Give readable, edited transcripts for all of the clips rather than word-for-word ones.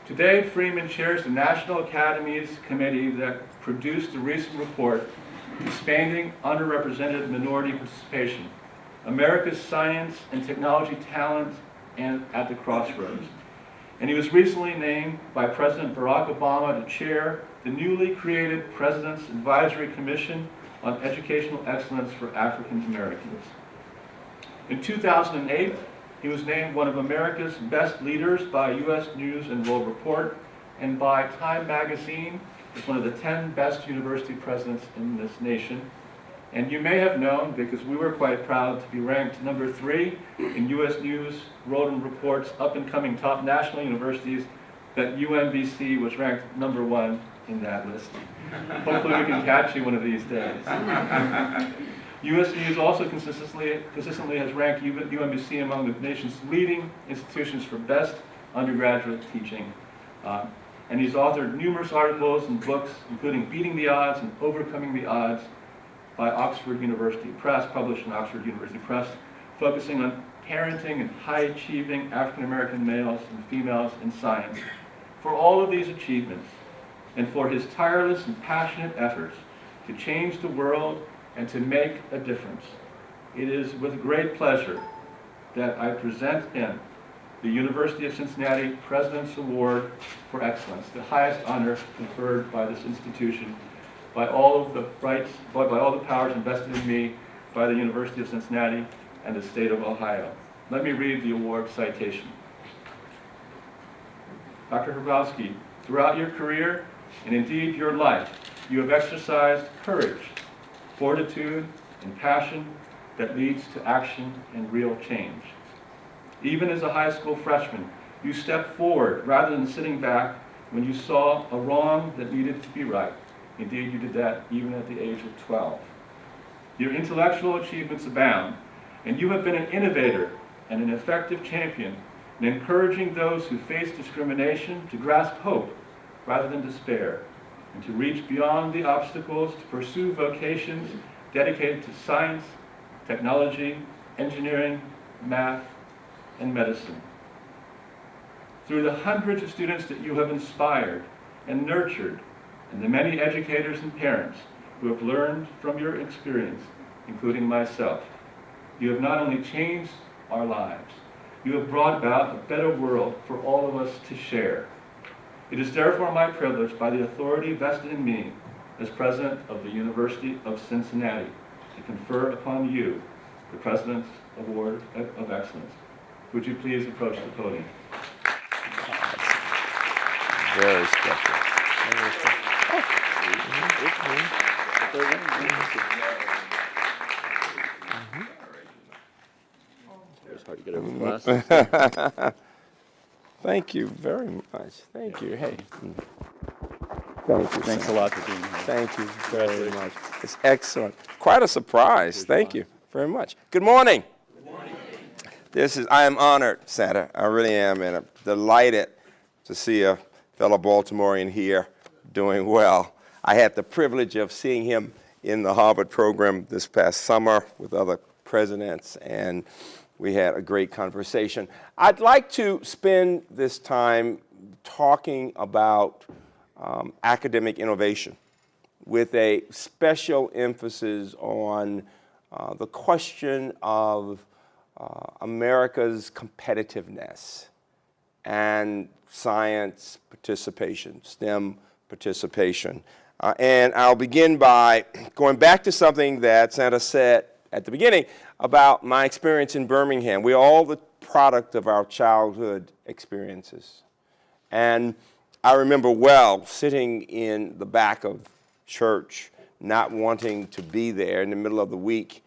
Today, Freeman chairs the National Academy's committee that produced the recent report, Expanding Underrepresented Minority Participation, America's Science and Technology Talent and at the Crossroads. And he was recently named by President Barack Obama to chair the newly created President's Advisory Commission on Educational Excellence for African Americans. In 2008, he was named one of America's best leaders by U.S. News and World Report, and by Time magazine as one of the 10 best university presidents in this nation. And you may have known, because we were quite proud to be ranked number 3 in U.S. News, World Report's up-and-coming top national universities, that UMBC was ranked number 1 in that list. Hopefully we can catch you one of these days. U.S. News also consistently has ranked UMBC among the nation's leading institutions for best undergraduate teaching. And he's authored numerous articles and books, including Beating the Odds and Overcoming the Odds by Oxford University Press, published in Oxford University Press, focusing on parenting and high-achieving African-American males and females in science. For all of these achievements, and for his tireless and passionate efforts to change the world and to make a difference, it is with great pleasure that I present him the University of Cincinnati President's Award for Excellence, the highest honor conferred by this institution, by all of the rights, by all the powers invested in me by the University of Cincinnati and the state of Ohio. Let me read the award citation. Dr. Hrabowski, throughout your career, and indeed your life, you have exercised courage, fortitude, and passion that leads to action and real change. Even as a high school freshman, you stepped forward rather than sitting back when you saw a wrong that needed to be right. Indeed, you did that even at the age of 12. Your intellectual achievements abound, and you have been an innovator and an effective champion in encouraging those who face discrimination to grasp hope rather than despair, and to reach beyond the obstacles to pursue vocations dedicated to science, technology, engineering, math, and medicine. Through the hundreds of students that you have inspired and nurtured, and the many educators and parents who have learned from your experience, including myself, you have not only changed our lives, you have brought about a better world for all of us to share. It is therefore my privilege, by the authority vested in me as President of the University of Cincinnati, to confer upon you the President's Award of Excellence. Would you please approach the podium? Very special. Very special. It's hard to get over glasses. Thank you very much. Thank you. Hey. Thank you. Thanks a lot for being here. Thank you very much. It's excellent. Quite a surprise. Thank you very much. Good morning. Good morning. I am honored, Santa. I really am, and I'm delighted to see a fellow Baltimorean here doing well. I had the privilege of seeing him in the Harvard program this past summer with other presidents, and we had a great conversation. I'd like to spend this time talking about academic innovation with a special emphasis on the question of America's competitiveness and science participation, STEM participation. And I'll begin by going back to something that Santa said at the beginning about my experience in Birmingham. We're all the product of our childhood experiences. And I remember well sitting in the back of church, not wanting to be there in the middle of the week,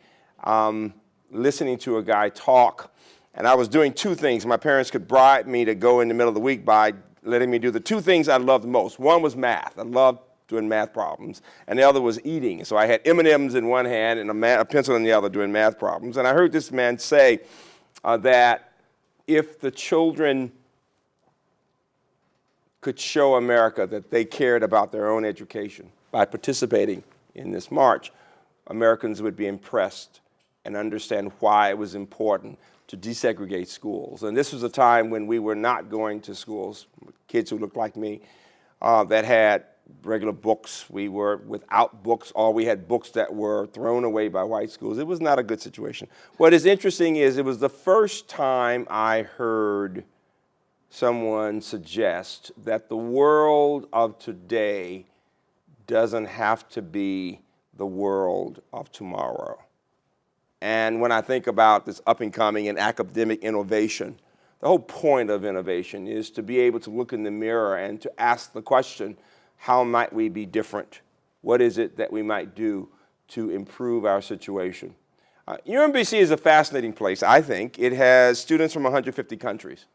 listening to a guy talk. And I was doing two things. My parents could bribe me to go in the middle of the week by letting me do the two things I loved most. One was math. I loved doing math problems. And the other was eating. So I had M&Ms in one hand and a pencil in the other doing math problems. And I heard this man say that if the children could show America that they cared about their own education by participating in this march, Americans would be impressed and understand why it was important to desegregate schools. And this was a time when we were not going to schools. kids who looked like me that had regular books. We were without books, or we had books that were thrown away by white schools. It was not a good situation. What is interesting is it was the first time I heard someone suggest that the world of today doesn't have to be the world of tomorrow. And when I think about this up and coming and academic innovation, the whole point of innovation is to be able to look in the mirror and to ask the question, how might we be different? What is it that we might do to improve our situation? UMBC is a fascinating place, I think. It has students from 150 countries.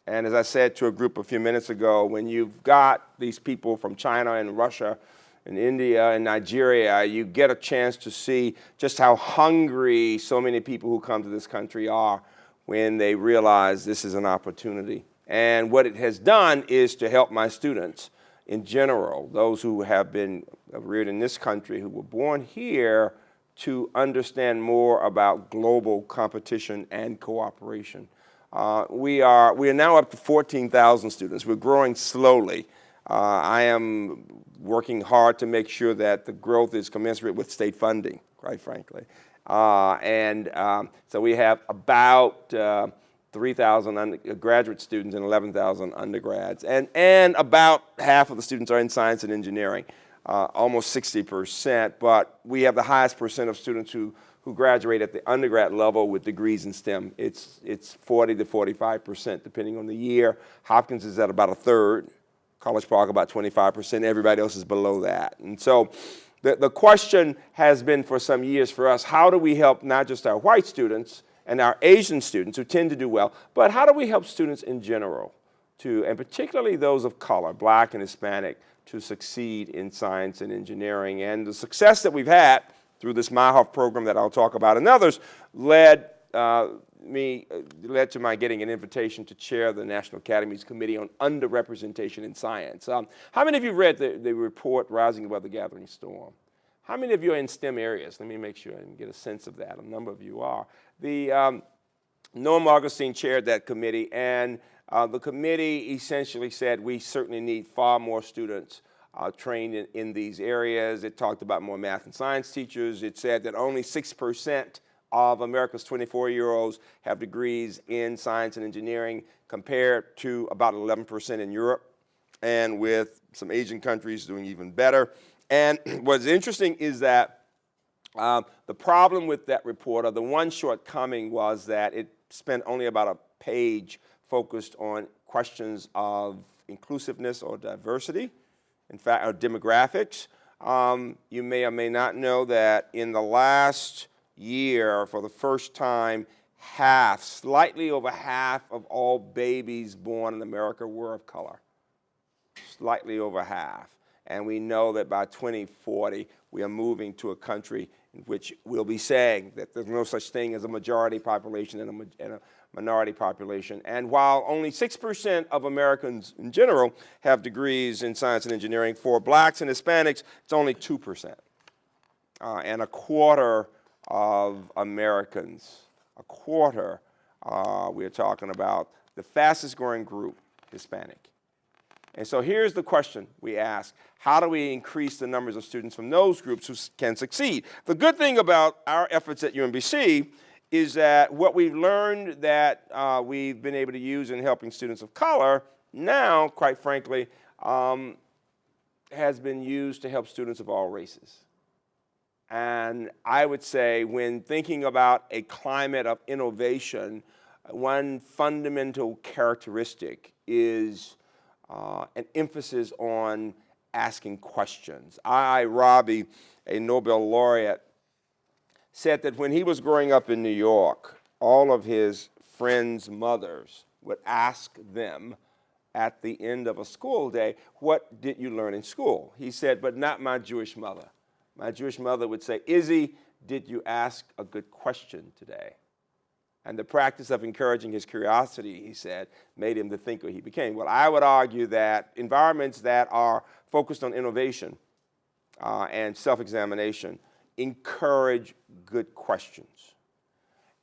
And as I said to a group a few minutes ago, when you've got these people from China and Russia and India and Nigeria, you get a chance to see just how hungry so many people who come to this country are when they realize this is an opportunity. And what it has done is to help my students in general, those who have been reared in this country, who were born here, to understand more about global competition and cooperation. We are now up to 14,000 students. We're growing slowly. I am working hard to make sure that the growth is commensurate with state funding, quite frankly. So we have about 3,000 graduate students and 11,000 undergrads. And about half of the students are in science and engineering, almost 60%. But we have the highest percent of students who graduate at the undergrad level with degrees in STEM. It's 40 to 45%, depending on the year. Hopkins is at about a third. College Park about 25%. Everybody else is below that. And so the question has been for some years for us, how do we help not just our white students and our Asian students who tend to do well, but how do we help students in general and particularly those of color, Black and Hispanic, to succeed in science and engineering? And the success that we've had through this Myhoff program that I'll talk about and others led to my getting an invitation to chair the National Academy's Committee on Underrepresentation in Science. How many of you read the report, Rising Above the Gathering Storm? How many of you are in STEM areas? Let me make sure and get a sense of that. A number of you are. Noam Augustine chaired that committee, and the committee essentially said we certainly need far more students trained in these areas. It talked about more math and science teachers. It said that only 6% of America's 24-year-olds have degrees in science and engineering, compared to about 11% in Europe, and with some Asian countries doing even better. And what's interesting is that the problem with that report, or the one shortcoming, was that it spent only about a page focused on questions of inclusiveness or diversity, in fact, or demographics. You may or may not know that in the last year, for the first time, slightly over half of all babies born in America were of color. Slightly over half. And we know that by 2040, we are moving to a country in which we'll be saying that there's no such thing as a majority population and a minority population. And while only 6% of Americans in general have degrees in science and engineering, for Blacks and Hispanics, it's only 2%. And a quarter of Americans, we're talking about the fastest growing group, Hispanic. And so here's the question we ask: how do we increase the numbers of students from those groups who can succeed? The good thing about our efforts at UMBC is that what we've learned that we've been able to use in helping students of color now, quite frankly, has been used to help students of all races. And I would say when thinking about a climate of innovation, one fundamental characteristic is an emphasis on asking questions. Rabi, a Nobel laureate, said that when he was growing up in New York, all of his friends' mothers would ask them at the end of a school day, "What did you learn in school?" He said, "But not my Jewish mother. My Jewish mother would say, 'Izzy, did you ask a good question today?'" And the practice of encouraging his curiosity, he said, made him the thinker he became. Well, I would argue that environments that are focused on innovation and self-examination encourage good questions.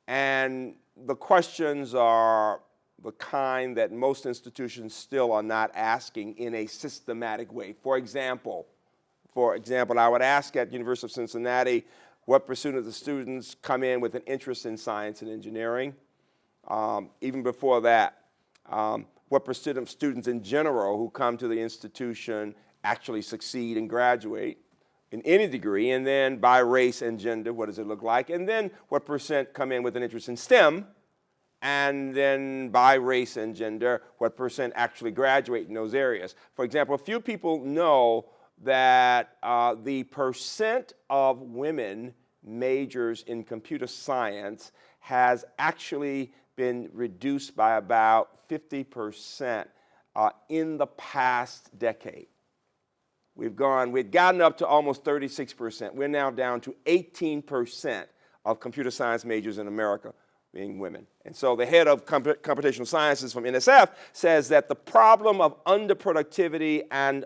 And the questions are the kind that most institutions still are not asking in a systematic way. For example, I would ask at University of Cincinnati, what percent of the students come in with an interest in science and engineering? Even before that, what percent of students in general who come to the institution actually succeed and graduate in any degree? And then by race and gender, what does it look like? And then what percent come in with an interest in STEM? And then by race and gender, what percent actually graduate in those areas? For example, a few people know that the percent of women majors in computer science has actually been reduced by about 50% in the past decade. We'd gotten up to almost 36%. We're now down to 18% of computer science majors in America being women. And so the head of computational sciences from NSF says that the problem of underproductivity and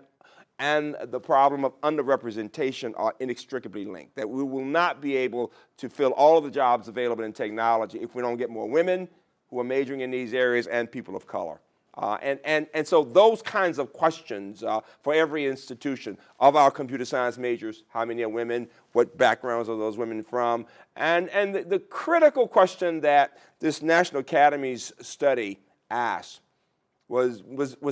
the problem of underrepresentation are inextricably linked, that we will not be able to fill all of the jobs available in technology if we don't get more women who are majoring in these areas and people of color. And so those kinds of questions for every institution of our computer science majors, how many are women, what backgrounds are those women from, and the critical question that this National Academies study asked was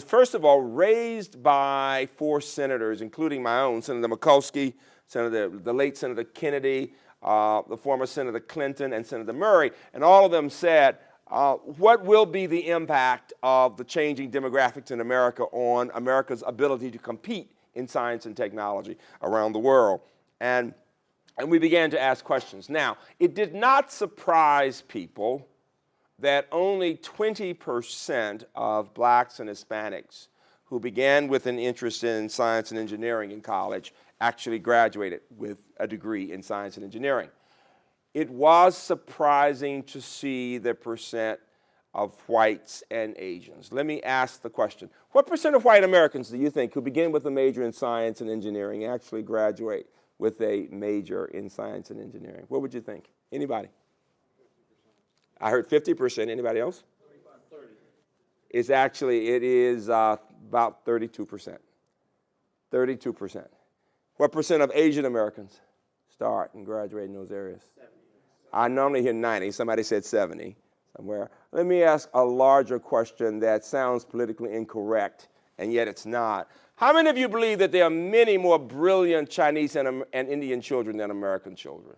first of all raised by 4 senators, including my own, Senator Mikulski, the late Senator Kennedy, the former Senator Clinton, and Senator Murray, and all of them said, what will be the impact of the changing demographics in America on America's ability to compete in science and technology around the world? And we began to ask questions. Now, it did not surprise people that only 20% of blacks and Hispanics who began with an interest in science and engineering in college actually graduated with a degree in science and engineering. It was surprising to see the percent of whites and Asians. Let me ask the question. What percent of white Americans do you think who begin with a major in science and engineering actually graduate with a major in science and engineering? What would you think? Anybody? 50%. I heard 50%. Anybody else? 30. It is about 32%. 32%. What percent of Asian Americans start and graduate in those areas? 70. I normally hear 90. Somebody said 70 somewhere. Let me ask a larger question that sounds politically incorrect, and yet it's not. How many of you believe that there are many more brilliant Chinese and Indian children than American children?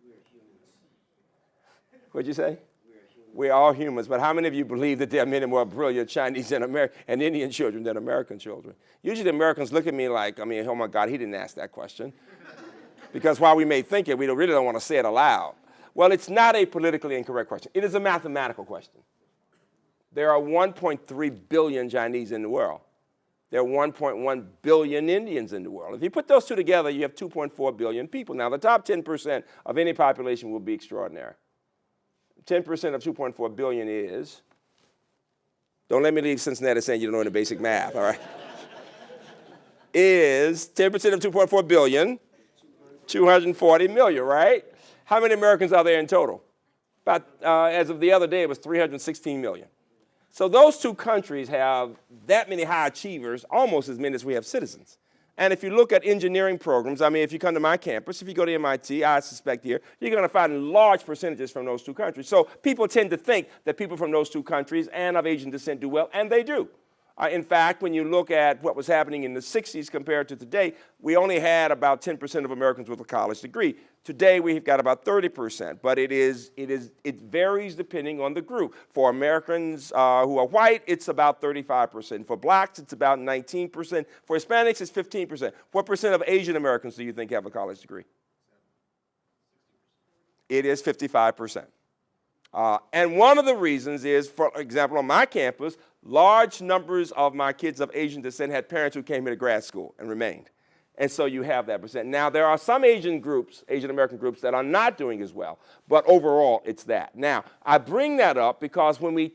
We're humans. What'd you say? We're all humans, but how many of you believe that there are many more brilliant Chinese and Indian children than American children? Usually Americans look at me like, oh my God, he didn't ask that question. Because while we may think it, we really don't want to say it aloud. Well, it's not a politically incorrect question. It is a mathematical question. There are 1.3 billion Chinese in the world. There are 1.1 billion Indians in the world. If you put those two together, you have 2.4 billion people. Now, the top 10% of any population will be extraordinary. 10% of 2.4 billion is, don't let me leave Cincinnati saying you don't know any basic math, all right? Is 10% of 2.4 billion, 240 million, right? How many Americans are there in total? About, as of the other day, it was 316 million. So those two countries have that many high achievers, almost as many as we have citizens. And if you look at engineering programs, if you come to my campus, if you go to MIT, I suspect here, you're going to find large percentages from those two countries. So people tend to think that people from those two countries and of Asian descent do well, and they do. In fact, when you look at what was happening in the 60s compared to today, we only had about 10% of Americans with a college degree. Today, we've got about 30%, but it varies depending on the group. For Americans who are white, it's about 35%. For blacks, it's about 19%. For Hispanics, it's 15%. What percent of Asian Americans do you think have a college degree? 60%. It is 55%. And one of the reasons is, for example, on my campus, large numbers of my kids of Asian descent had parents who came here to grad school and remained. And so you have that percent. Now, there are some Asian American groups that are not doing as well, but overall, it's that. Now, I bring that up because when we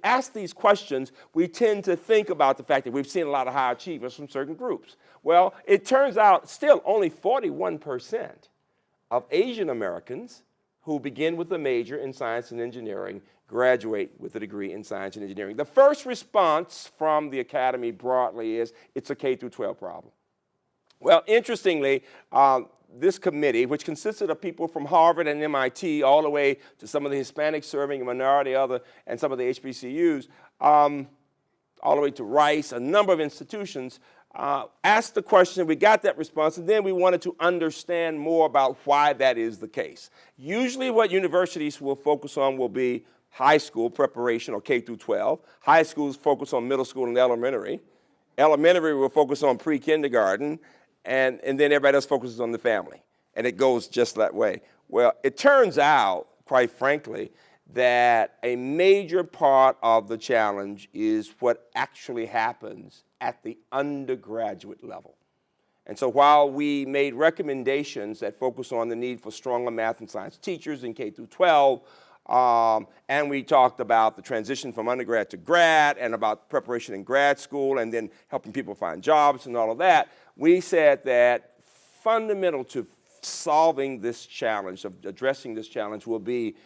ask these questions, we tend to think about the fact that we've seen a lot of high achievers from certain groups. Well, it turns out still only 41% of Asian Americans who begin with a major in science and engineering graduate with a degree in science and engineering. The first response from the academy broadly is it's a K through 12 problem. Well, interestingly, this committee, which consisted of people from Harvard and MIT, all the way to some of the Hispanic serving, minority, and some of the HBCUs, all the way to Rice, a number of institutions, asked the question, we got that response, and then we wanted to understand more about why that is the case. Usually what universities will focus on will be high school preparation, or K through 12. High schools focus on middle school and elementary. Elementary will focus on pre-kindergarten, and then everybody else focuses on the family. And it goes just that way. Well, it turns out, quite frankly, that a major part of the challenge is what actually happens at the undergraduate level. And so while we made recommendations that focus on the need for stronger math and science teachers in K through 12, and we talked about the transition from undergrad to grad and about preparation in grad school and then helping people find jobs and all of that, we said that fundamental to solving this challenge, of addressing this challenge, will be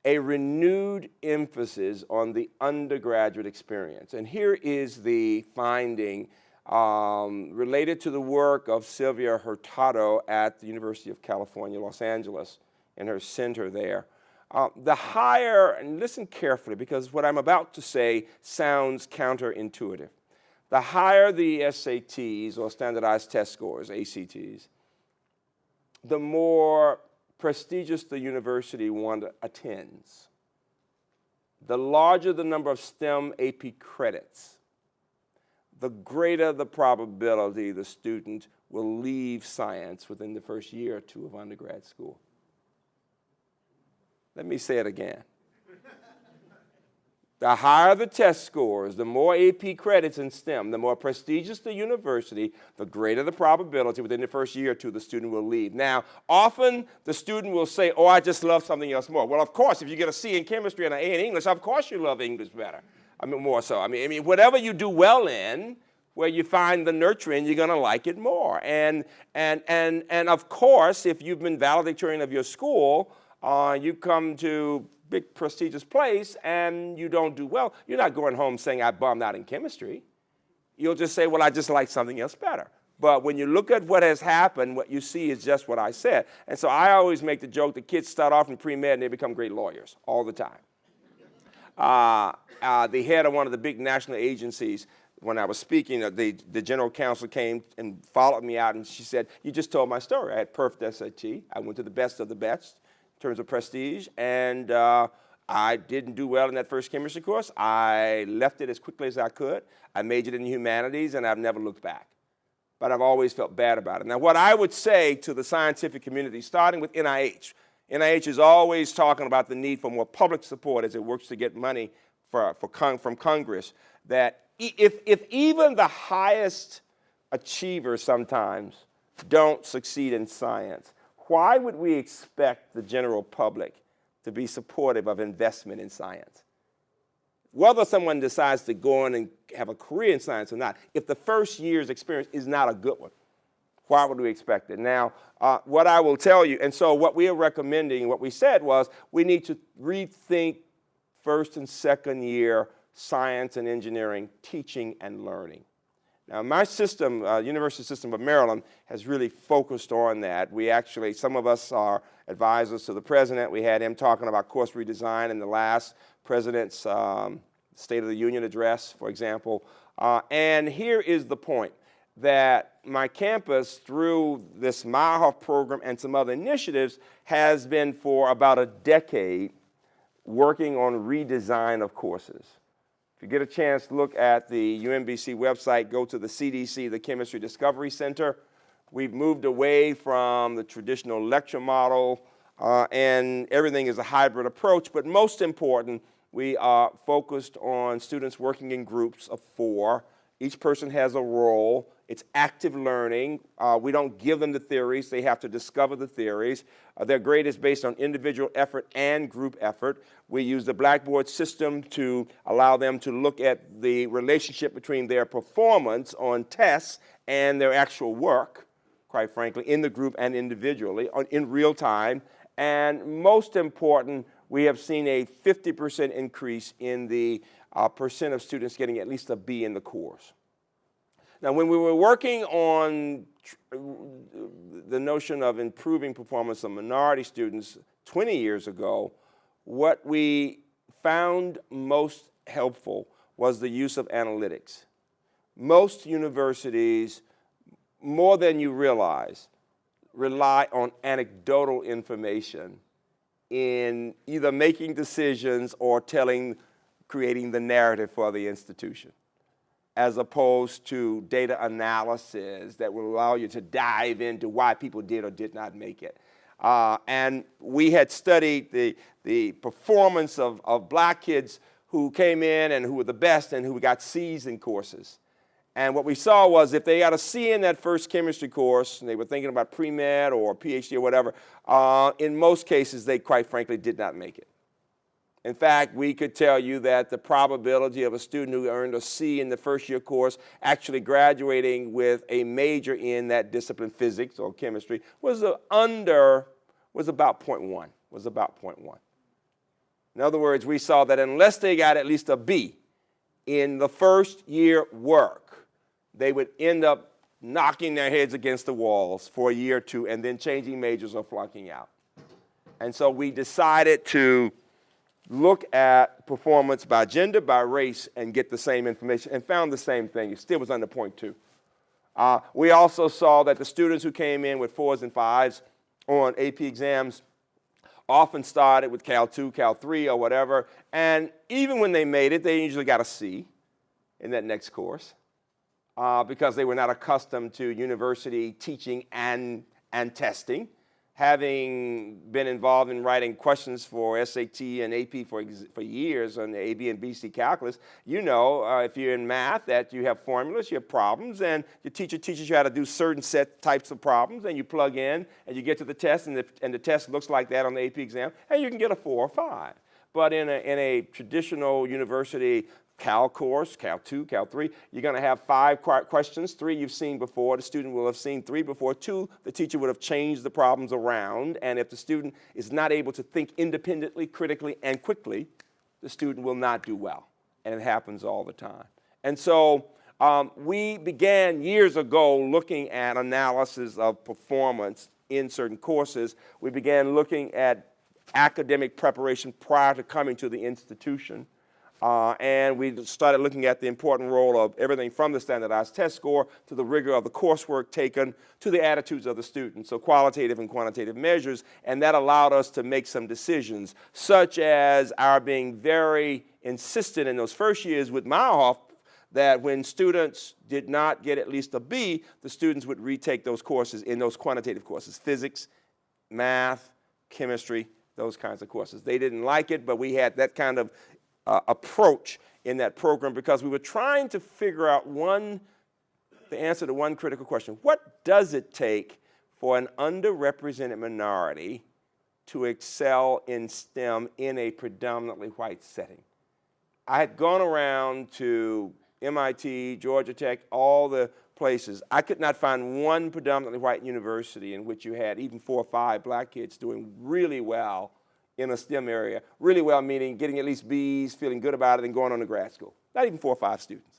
a renewed emphasis on the undergraduate experience. And here is the finding related to the work of Sylvia Hurtado at the University of California, Los Angeles, in her center there. The higher, and listen carefully because what I'm about to say sounds counterintuitive. The higher the SATs, or standardized test scores, ACTs, the more prestigious the university one attends. The larger the number of STEM AP credits, the greater the probability the student will leave science within the first year or two of undergrad school. Let me say it again. The higher the test scores, the more AP credits in STEM, the more prestigious the university, the greater the probability within the first year or two the student will leave. Now, often the student will say, oh, I just love something else more. Well, of course, if you get a C in chemistry and an A in English, of course you love English better. I mean, more so. I mean, whatever you do well in, where you find the nurturing, you're going to like it more. And of course, if you've been valedictorian of your school, you come to big prestigious place and you don't do well, you're not going home saying I bummed out in chemistry. You'll just say, well, I just like something else better. But when you look at what has happened, what you see is just what I said. And so I always make the joke that kids start off in pre-med and they become great lawyers all the time. The head of one of the big national agencies, when I was speaking, the general counsel came and followed me out and she said, you just told my story. I had perfect SAT. I went to the best of the best in terms of prestige, and I didn't do well in that first chemistry course. I left it as quickly as I could. I majored in humanities, and I've never looked back. But I've always felt bad about it. Now, what I would say to the scientific community, starting with NIH, NIH is always talking about the need for more public support as it works to get money from Congress, that if even the highest achievers sometimes don't succeed in science, why would we expect the general public to be supportive of investment in science? Whether someone decides to go on and have a career in science or not, if the first year's experience is not a good one, why would we expect it? Now, what I will tell you, and so what we are recommending, what we said was we need to rethink first and second year science and engineering teaching and learning. Now, my system, University System of Maryland, has really focused on that. We actually, some of us are advisors to the president. We had him talking about course redesign in the last president's State of the Union address, for example. And here is the point, that my campus, through this Meyerhoff program and some other initiatives, has been for about a decade working on redesign of courses. If you get a chance to look at the UMBC website, go to the CDC, the Chemistry Discovery Center. We've moved away from the traditional lecture model, and everything is a hybrid approach. But most important, we are focused on students working in groups of 4. Each person has a role. It's active learning. We don't give them the theories. They have to discover the theories. Their grade is based on individual effort and group effort. We use the Blackboard system to allow them to look at the relationship between their performance on tests and their actual work, quite frankly, in the group and individually, in real time. And most important, we have seen a 50% increase in the percent of students getting at least a B in the course. Now, when we were working on the notion of improving performance of minority students 20 years ago, what we found most helpful was the use of analytics. Most universities, more than you realize, rely on anecdotal information in either making decisions or creating the narrative for the institution, as opposed to data analysis that will allow you to dive into why people did or did not make it. And we had studied the performance of black kids who came in and who were the best and who got C's in courses. And what we saw was if they got a C in that first chemistry course, and they were thinking about pre-med or PhD or whatever, in most cases, they quite frankly did not make it. In fact, we could tell you that the probability of a student who earned a C in the first year course actually graduating with a major in that discipline, physics or chemistry, was about 0.1. In other words, we saw that unless they got at least a B in the first year work, they would end up knocking their heads against the walls for a year or two and then changing majors or flunking out. And so we decided to look at performance by gender, by race, and get the same information, and found the same thing. It still was under 0.2. We also saw that the students who came in with 4s and 5s on AP exams often started with Cal 2, Cal 3, or whatever, and even when they made it, they usually got a C in that next course because they were not accustomed to university teaching and testing. Having been involved in writing questions for SAT and AP for years on the AB and BC calculus, you know, if you're in math, that you have formulas, you have problems, and your teacher teaches you how to do certain set types of problems, and you plug in, and you get to the test, and the test looks like that on the AP exam, and you can get a 4 or 5. But in a traditional university Cal course, Cal 2, Cal 3, you're going to have 5 questions. 3 you've seen before. The student will have seen 3 before. 2, the teacher would have changed the problems around. And if the student is not able to think independently, critically, and quickly, the student will not do well. And it happens all the time. And so we began years ago looking at analysis of performance in certain courses. We began looking at academic preparation prior to coming to the institution. And we started looking at the important role of everything from the standardized test score to the rigor of the coursework taken to the attitudes of the students, so qualitative and quantitative measures, and that allowed us to make some decisions, such as our being very insistent in those first years with Meyerhoff that when students did not get at least a B, the students would retake those courses in those quantitative courses, physics, math, chemistry, those kinds of courses. They didn't like it, but we had that kind of approach in that program because we were trying to figure out the answer to one critical question. What does it take for an underrepresented minority to excel in STEM in a predominantly white setting? I had gone around to MIT, Georgia Tech, all the places. I could not find one predominantly white university in which you had even 4 or 5 black kids doing really well in a STEM area. Really well meaning getting at least B's, feeling good about it, and going on to grad school. Not even 4 or 5 students.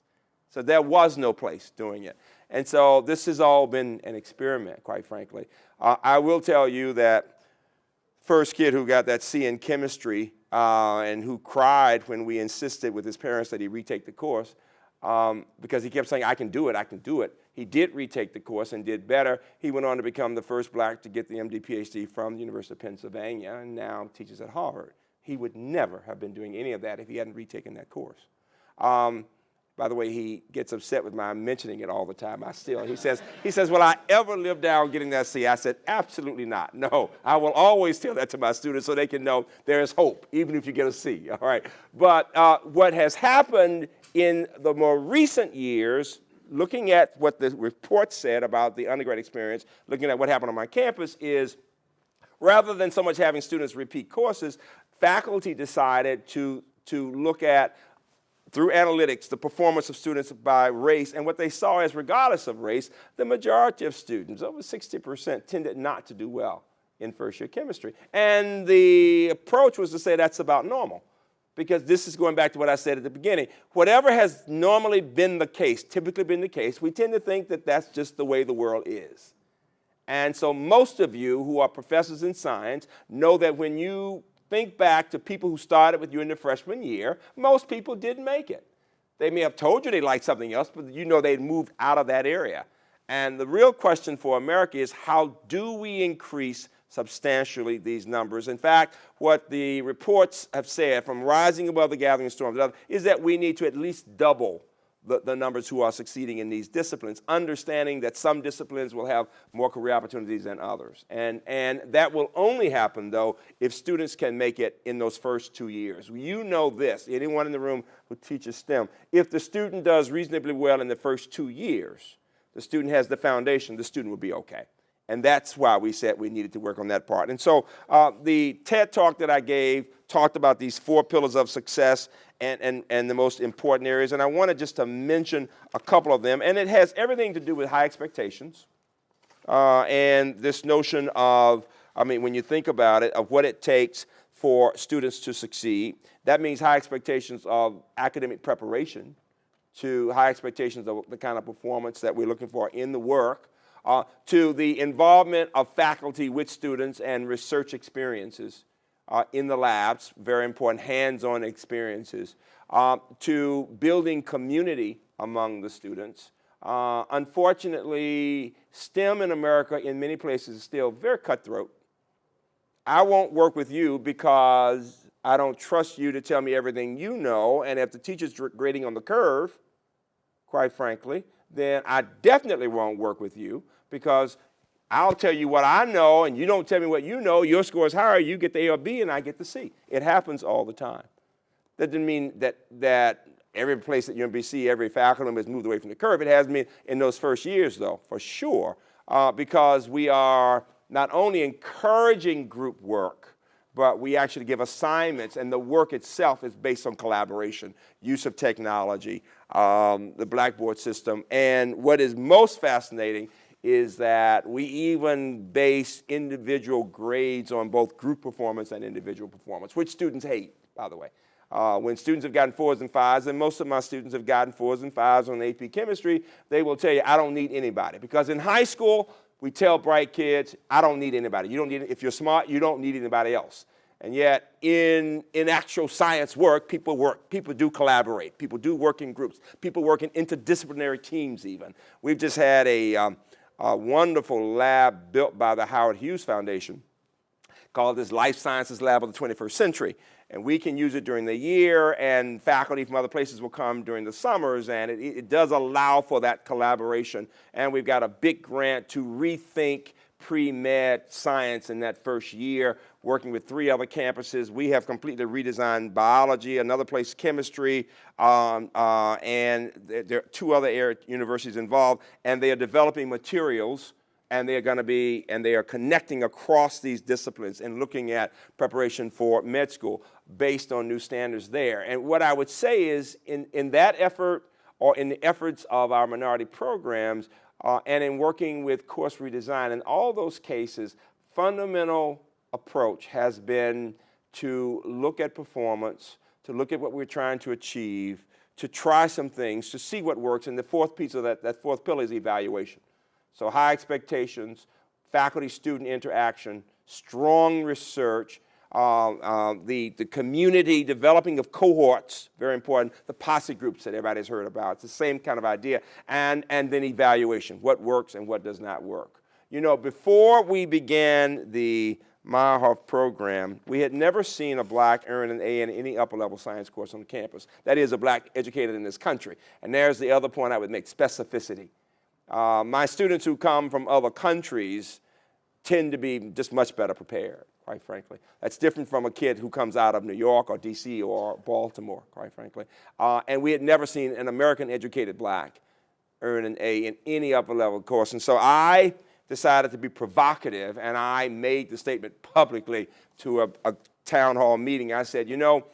So there was no place doing it. And so this has all been an experiment, quite frankly. I will tell you that first kid who got that C in chemistry and who cried when we insisted with his parents that he retake the course because he kept saying, I can do it, I can do it. He did retake the course and did better. He went on to become the first black to get the MD PhD from the University of Pennsylvania and now teaches at Harvard. He would never have been doing any of that if he hadn't retaken that course. By the way, he gets upset with my mentioning it all the time. He says, will I ever live down getting that C? I said, absolutely not. No, I will always tell that to my students so they can know there is hope, even if you get a C, all right? But what has happened in the more recent years, looking at what the report said about the undergrad experience, looking at what happened on my campus is, rather than so much having students repeat courses, faculty decided to look at, through analytics, the performance of students by race, and what they saw is, regardless of race, the majority of students, over 60%, tended not to do well in first-year chemistry. And the approach was to say that's about normal, because this is going back to what I said at the beginning. Whatever has normally been the case, typically been the case, we tend to think that that's just the way the world is. And so most of you who are professors in science know that when you think back to people who started with you in the freshman year, most people didn't make it. They may have told you they liked something else, but you know they'd moved out of that area. And the real question for America is, how do we increase substantially these numbers? In fact, what the reports have said, from rising above the gathering storm, is that we need to at least double the numbers who are succeeding in these disciplines, understanding that some disciplines will have more career opportunities than others. And that will only happen, though, if students can make it in those first 2 years. You know this, anyone in the room who teaches STEM, if the student does reasonably well in the first 2 years, the student has the foundation, the student will be okay. And that's why we said we needed to work on that part. And so the TED Talk that I gave talked about these 4 pillars of success and the most important areas. And I wanted just to mention a couple of them. And it has everything to do with high expectations and this notion of, I mean, when you think about it, of what it takes for students to succeed. That means high expectations of academic preparation, to high expectations of the kind of performance that we're looking for in the work, to the involvement of faculty with students and research experiences in the labs, very important hands-on experiences, to building community among the students. Unfortunately, STEM in America in many places is still very cutthroat. I won't work with you because I don't trust you to tell me everything you know, and if the teacher's grading on the curve, quite frankly, then I definitely won't work with you, because I'll tell you what I know and you don't tell me what you know, your score is higher, you get the A or B and I get the C. It happens all the time. That doesn't mean that every place at UMBC, every faculty member has moved away from the curve. It has been in those first years, though, for sure, because we are not only encouraging group work, but we actually give assignments, and the work itself is based on collaboration, use of technology, the Blackboard system. And what is most fascinating is that we even base individual grades on both group performance and individual performance, which students hate, by the way. When students have gotten 4s and 5s, and most of my students have gotten 4s and 5s on AP Chemistry, they will tell you, I don't need anybody. Because in high school, we tell bright kids, I don't need anybody. You don't need, if you're smart, you don't need anybody else. And yet, in actual science work, people do collaborate, people do work in groups, people work in interdisciplinary teams even. We've just had a wonderful lab built by the Howard Hughes Foundation called this Life Sciences Lab of the 21st Century. And we can use it during the year, and faculty from other places will come during the summers, and it does allow for that collaboration. And we've got a big grant to rethink pre-med science in that first year, working with 3 other campuses. We have completely redesigned biology, another place chemistry, and there are 2 other universities involved, and they are developing materials, and they are connecting across these disciplines and looking at preparation for med school based on new standards there. And what I would say is in that effort, or in the efforts of our minority programs, and in working with course redesign, in all those cases, fundamental approach has been to look at performance, to look at what we're trying to achieve, to try some things, to see what works. And the 4th piece of that 4th pillar is evaluation. So high expectations, faculty-student interaction, strong research, the community developing of cohorts, very important, the posse groups that everybody's heard about. It's the same kind of idea. And then evaluation, what works and what does not work. You know, before we began the Meyerhoff program, we had never seen a black earn an A in any upper-level science course on campus. That is, a black educated in this country. And there's the other point I would make, specificity. My students who come from other countries tend to be just much better prepared, quite frankly. That's different from a kid who comes out of New York or DC or Baltimore, quite frankly. And we had never seen an American-educated black earn an A in any upper-level course. And so I decided to be provocative, and I made the statement publicly to a town hall meeting. I said, you know,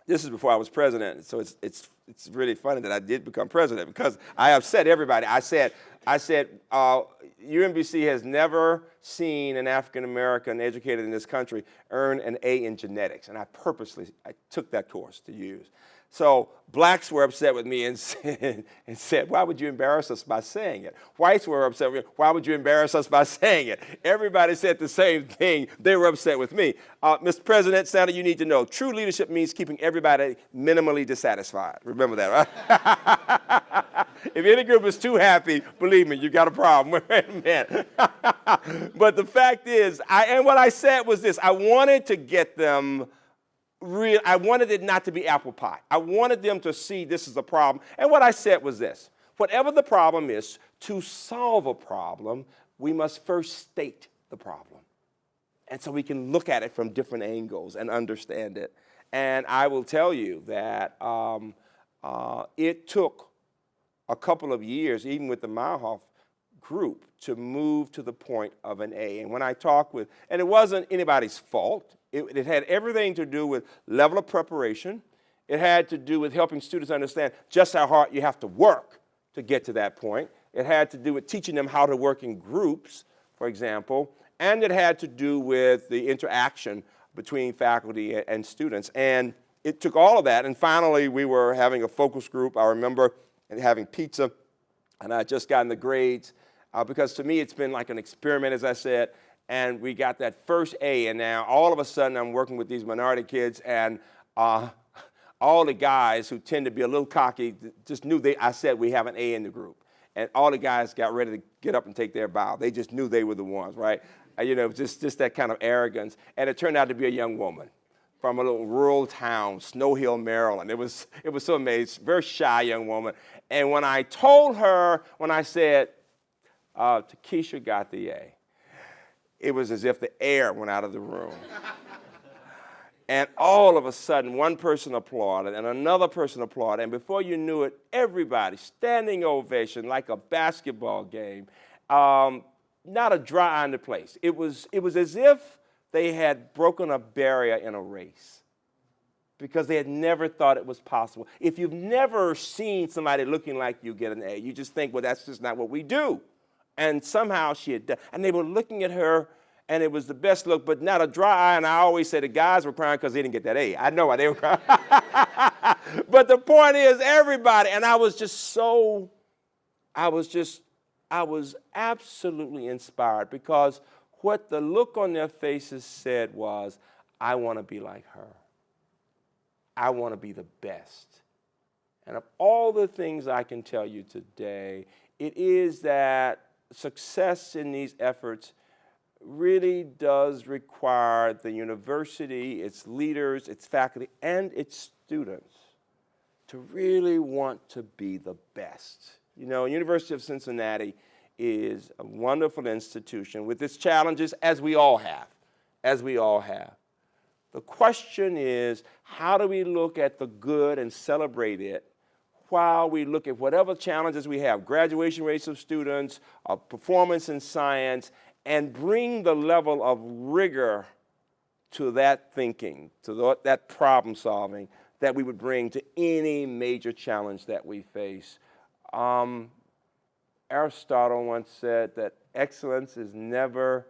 this is before I was president, so it's it's really funny that I did become president because I upset everybody. I said, UMBC has never seen an African-American educated in this country earn an A in genetics, and I took that course to use. So blacks were upset with me and said, why would you embarrass us by saying it? Whites were upset with me, why would you embarrass us by saying it? Everybody said the same thing. They were upset with me. Mr. President, Senator, you need to know, true leadership means keeping everybody minimally dissatisfied. Remember that, right? If any group is too happy, believe me, you got a problem. But the fact is, and what I said was this, I wanted to get them I wanted it not to be apple pie. I wanted them to see this is a problem. And what I said was this, whatever the problem is, to solve a problem, we must first state the problem. And so we can look at it from different angles and understand it. And I will tell you that it took a couple of years, even with the Meyerhoff group, to move to the point of an A. And when I talked with, and it wasn't anybody's fault, it had everything to do with level of preparation. It had to do with helping students understand just how hard you have to work to get to that point. It had to do with teaching them how to work in groups, for example, and it had to do with the interaction between faculty and students. And it took all of that, and finally we were having a focus group. I remember having pizza, and I had just gotten the grades, because to me it's been like an experiment, as I said, and we got that first A, and now all of a sudden I'm working with these minority kids, and all the guys who tend to be a little cocky just knew I said we have an A in the group. And all the guys got ready to get up and take their bow. They just knew they were the ones, right? You know, just that kind of arrogance. And it turned out to be a young woman from a little rural town, Snow Hill, Maryland. It was so amazing, very shy young woman. And when I told her, when I said, Takesha got the A, it was as if the air went out of the room. And all of a sudden, one person applauded, and another person applauded, and before you knew it, everybody, standing ovation like a basketball game, not a dry eye in the place. It was as if they had broken a barrier in a race because they had never thought it was possible. If you've never seen somebody looking like you get an A, you just think, well, that's just not what we do. And somehow she had done, and they were looking at her, and it was the best look, but not a dry eye. And I always say the guys were crying because they didn't get that A. I know why they were crying. But the point is, everybody, and I was absolutely inspired because what the look on their faces said was, I want to be like her. I want to be the best. And of all the things I can tell you today, it is that success in these efforts really does require the university, its leaders, its faculty, and its students to really want to be the best. You know, University of Cincinnati is a wonderful institution with its challenges, as we all have, The question is, how do we look at the good and celebrate it while we look at whatever challenges we have, graduation rates of students, performance in science, and bring the level of rigor to that thinking, to that problem solving that we would bring to any major challenge that we face. Aristotle once said that excellence is never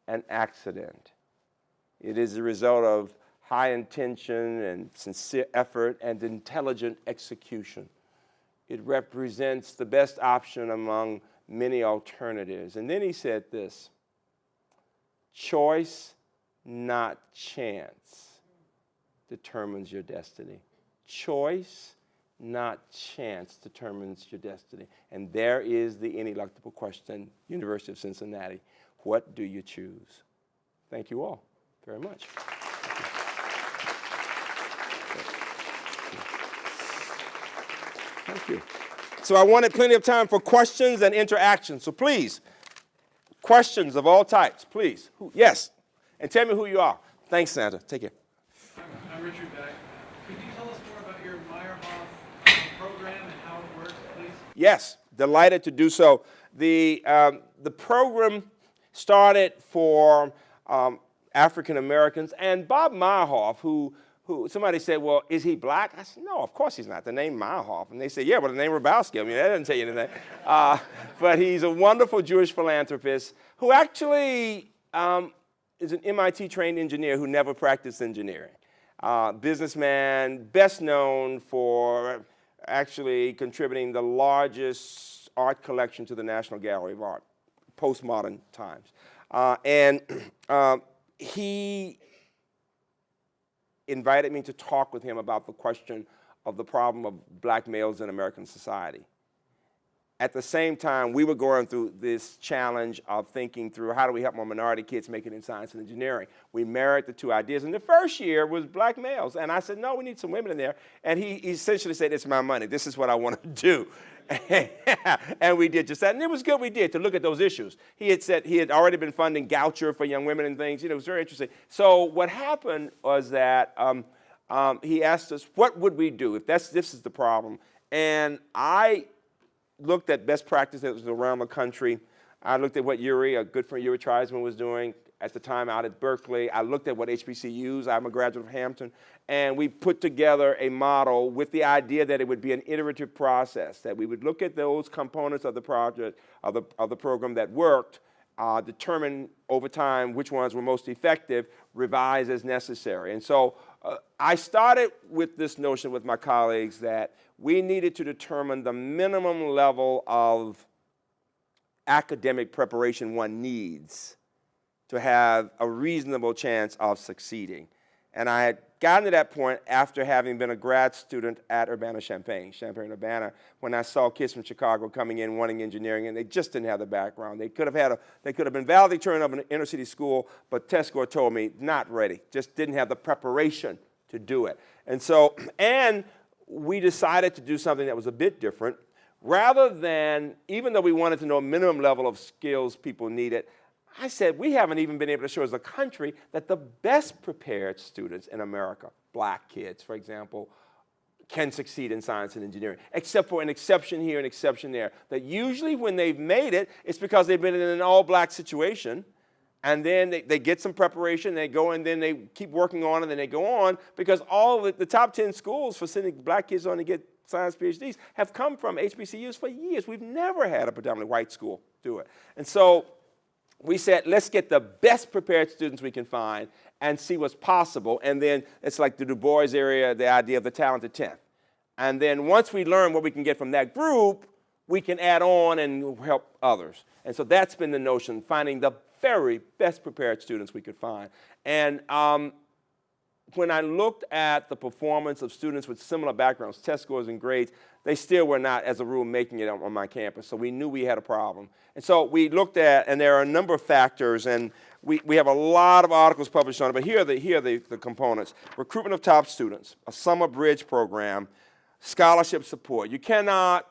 an accident. It is the result of high intention and sincere effort and intelligent execution. It represents the best option among many alternatives. And then he said this, choice, not chance, determines your destiny. Choice, not chance, determines your destiny. And there is the ineluctable question, University of Cincinnati, what do you choose? Thank you all very much. Thank you. So I wanted plenty of time for questions and interaction. So please, questions of all types, please. Yes, and tell me who you are. Thanks, Santa. Take care. I'm Richard Beck. Could you tell us more about your Meyerhoff program and how it works, please? Yes, delighted to do so. The program started for African Americans, and Bob Meyerhoff, who somebody said, well, is he black? I said, no, of course he's not. The name Meyerhoff. And they said, yeah, but the name Hrabowski. I mean, that doesn't tell you anything. But he's a wonderful Jewish philanthropist who actually is an MIT-trained engineer who never practiced engineering. Businessman, best known for actually contributing the largest art collection to the National Gallery of Art, postmodern times. He invited me to talk with him about the question of the problem of black males in American society. At the same time, we were going through this challenge of thinking through how do we help more minority kids make it in science and engineering. We married the two ideas, and the first year was black males. And I said, no, we need some women in there. And he essentially said, it's my money. This is what I want to do. And we did just that. And it was good we did to look at those issues. He had said he had already been funding Goucher for young women and things. You know, it was very interesting. So what happened was that he asked us, what would we do if this is the problem? And I looked at best practices around the country. I looked at what Yuri, a good friend Yuri Treisman, was doing at the time out at Berkeley. I looked at what HBCUs, I'm a graduate of Hampton, and we put together a model with the idea that it would be an iterative process, that we would look at those components of the project, of the program that worked, determine over time which ones were most effective, revise as necessary. And so I started with this notion with my colleagues that we needed to determine the minimum level of academic preparation one needs to have a reasonable chance of succeeding. And I had gotten to that point after having been a grad student at Urbana-Champaign, Champaign-Urbana, when I saw kids from Chicago coming in wanting engineering, and they just didn't have the background. They could have been valedictorian of an inner city school, but test score told me not ready, just didn't have the preparation to do it. And so, and we decided to do something that was a bit different. Rather than, even though we wanted to know a minimum level of skills people needed, I said, we haven't even been able to show as a country that the best prepared students in America, black kids, for example, can succeed in science and engineering, except for an exception here and exception there. That usually when they've made it, it's because they've been in an all-black situation, and then they get some preparation, they go and then they keep working on it, and then they go on, because all the top 10 schools for sending black kids on to get science PhDs have come from HBCUs for years. We've never had a predominantly white school do it. And so we said, let's get the best prepared students we can find and see what's possible. And then it's like the Du Bois area, the idea of the talented 10th. And then once we learn what we can get from that group, we can add on and help others. And so that's been the notion, finding the very best prepared students we could find. And when I looked at the performance of students with similar backgrounds, test scores and grades, they still were not, as a rule, making it on my campus. So we knew we had a problem. And so we looked at, and there are a number of factors, and we have a lot of articles published on it, but here are the components. Recruitment of top students, a summer bridge program, scholarship support. You cannot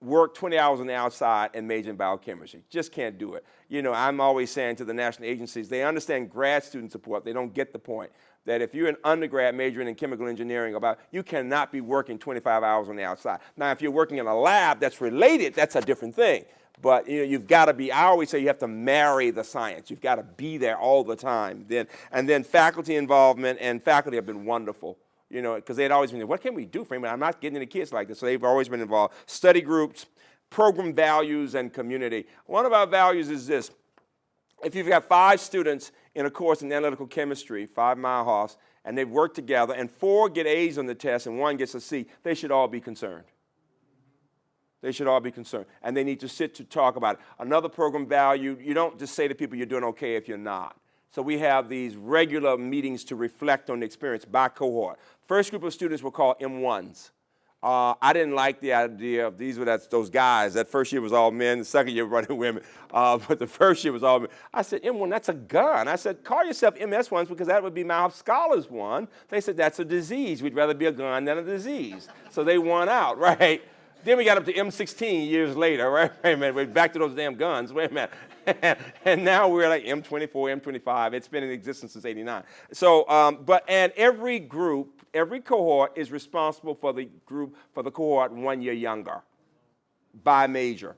work 20 hours on the outside and major in biochemistry. Just can't do it. You know, I'm always saying to the national agencies, they understand grad student support. They don't get the point that if you're an undergrad majoring in chemical engineering, you cannot be working 25 hours on the outside. Now, if you're working in a lab that's related, that's a different thing. But you know, you've got to be, I always say you have to marry the science. You've got to be there all the time. And then faculty involvement, and faculty have been wonderful. You know, because they'd always been, what can we do, Freeman? I'm not getting into kids like this. So they've always been involved. Study groups, program values, and community. One of our values is this. If you've got 5 students in a course in analytical chemistry, 5 Meyerhoffs, and they've worked together, and 4 get A's on the test and 1 gets a C, they should all be concerned. They should all be concerned. And they need to sit to talk about it. Another program value, you don't just say to people you're doing okay if you're not. So we have these regular meetings to reflect on the experience by cohort. First group of students were called M1s. I didn't like the idea of those guys. That first year was all men, the second year was running women, but the first year was all men. I said, M1, that's a gun. I said, call yourself MS1s because that would be Mouth Scholars 1. They said, that's a disease. We'd rather be a gun than a disease. So they won out, right? Then we got up to M16 years later, right? Wait a minute, we're back to those damn guns, wait a minute. And now we're like M24, M25. It's been in existence since '89. So, and every group, every cohort is responsible for the cohort 1 year younger by major.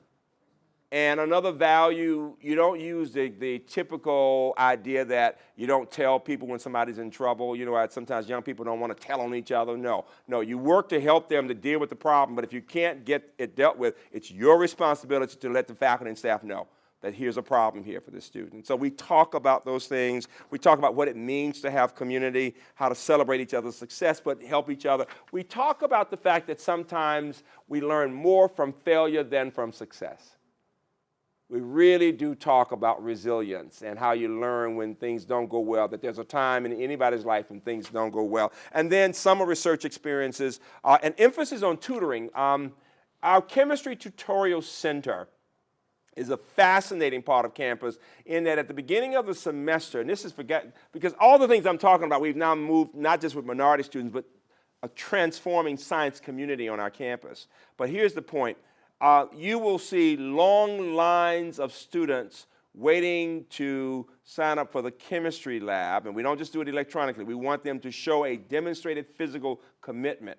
And another value, you don't use the typical idea that you don't tell people when somebody's in trouble. You know, sometimes young people don't want to tell on each other. No, you work to help them to deal with the problem, but if you can't get it dealt with, it's your responsibility to let the faculty and staff know that here's a problem here for this student. So we talk about those things. We talk about what it means to have community, how to celebrate each other's success, but help each other. We talk about the fact that sometimes we learn more from failure than from success. We really do talk about resilience and how you learn when things don't go well, that there's a time in anybody's life when things don't go well. And then summer research experiences, an emphasis on tutoring. Our chemistry tutorial center is a fascinating part of campus in that at the beginning of the semester, and this is because all the things I'm talking about, we've now moved not just with minority students, but a transforming science community on our campus. But here's the point. You will see long lines of students waiting to sign up for the chemistry lab, and we don't just do it electronically. We want them to show a demonstrated physical commitment.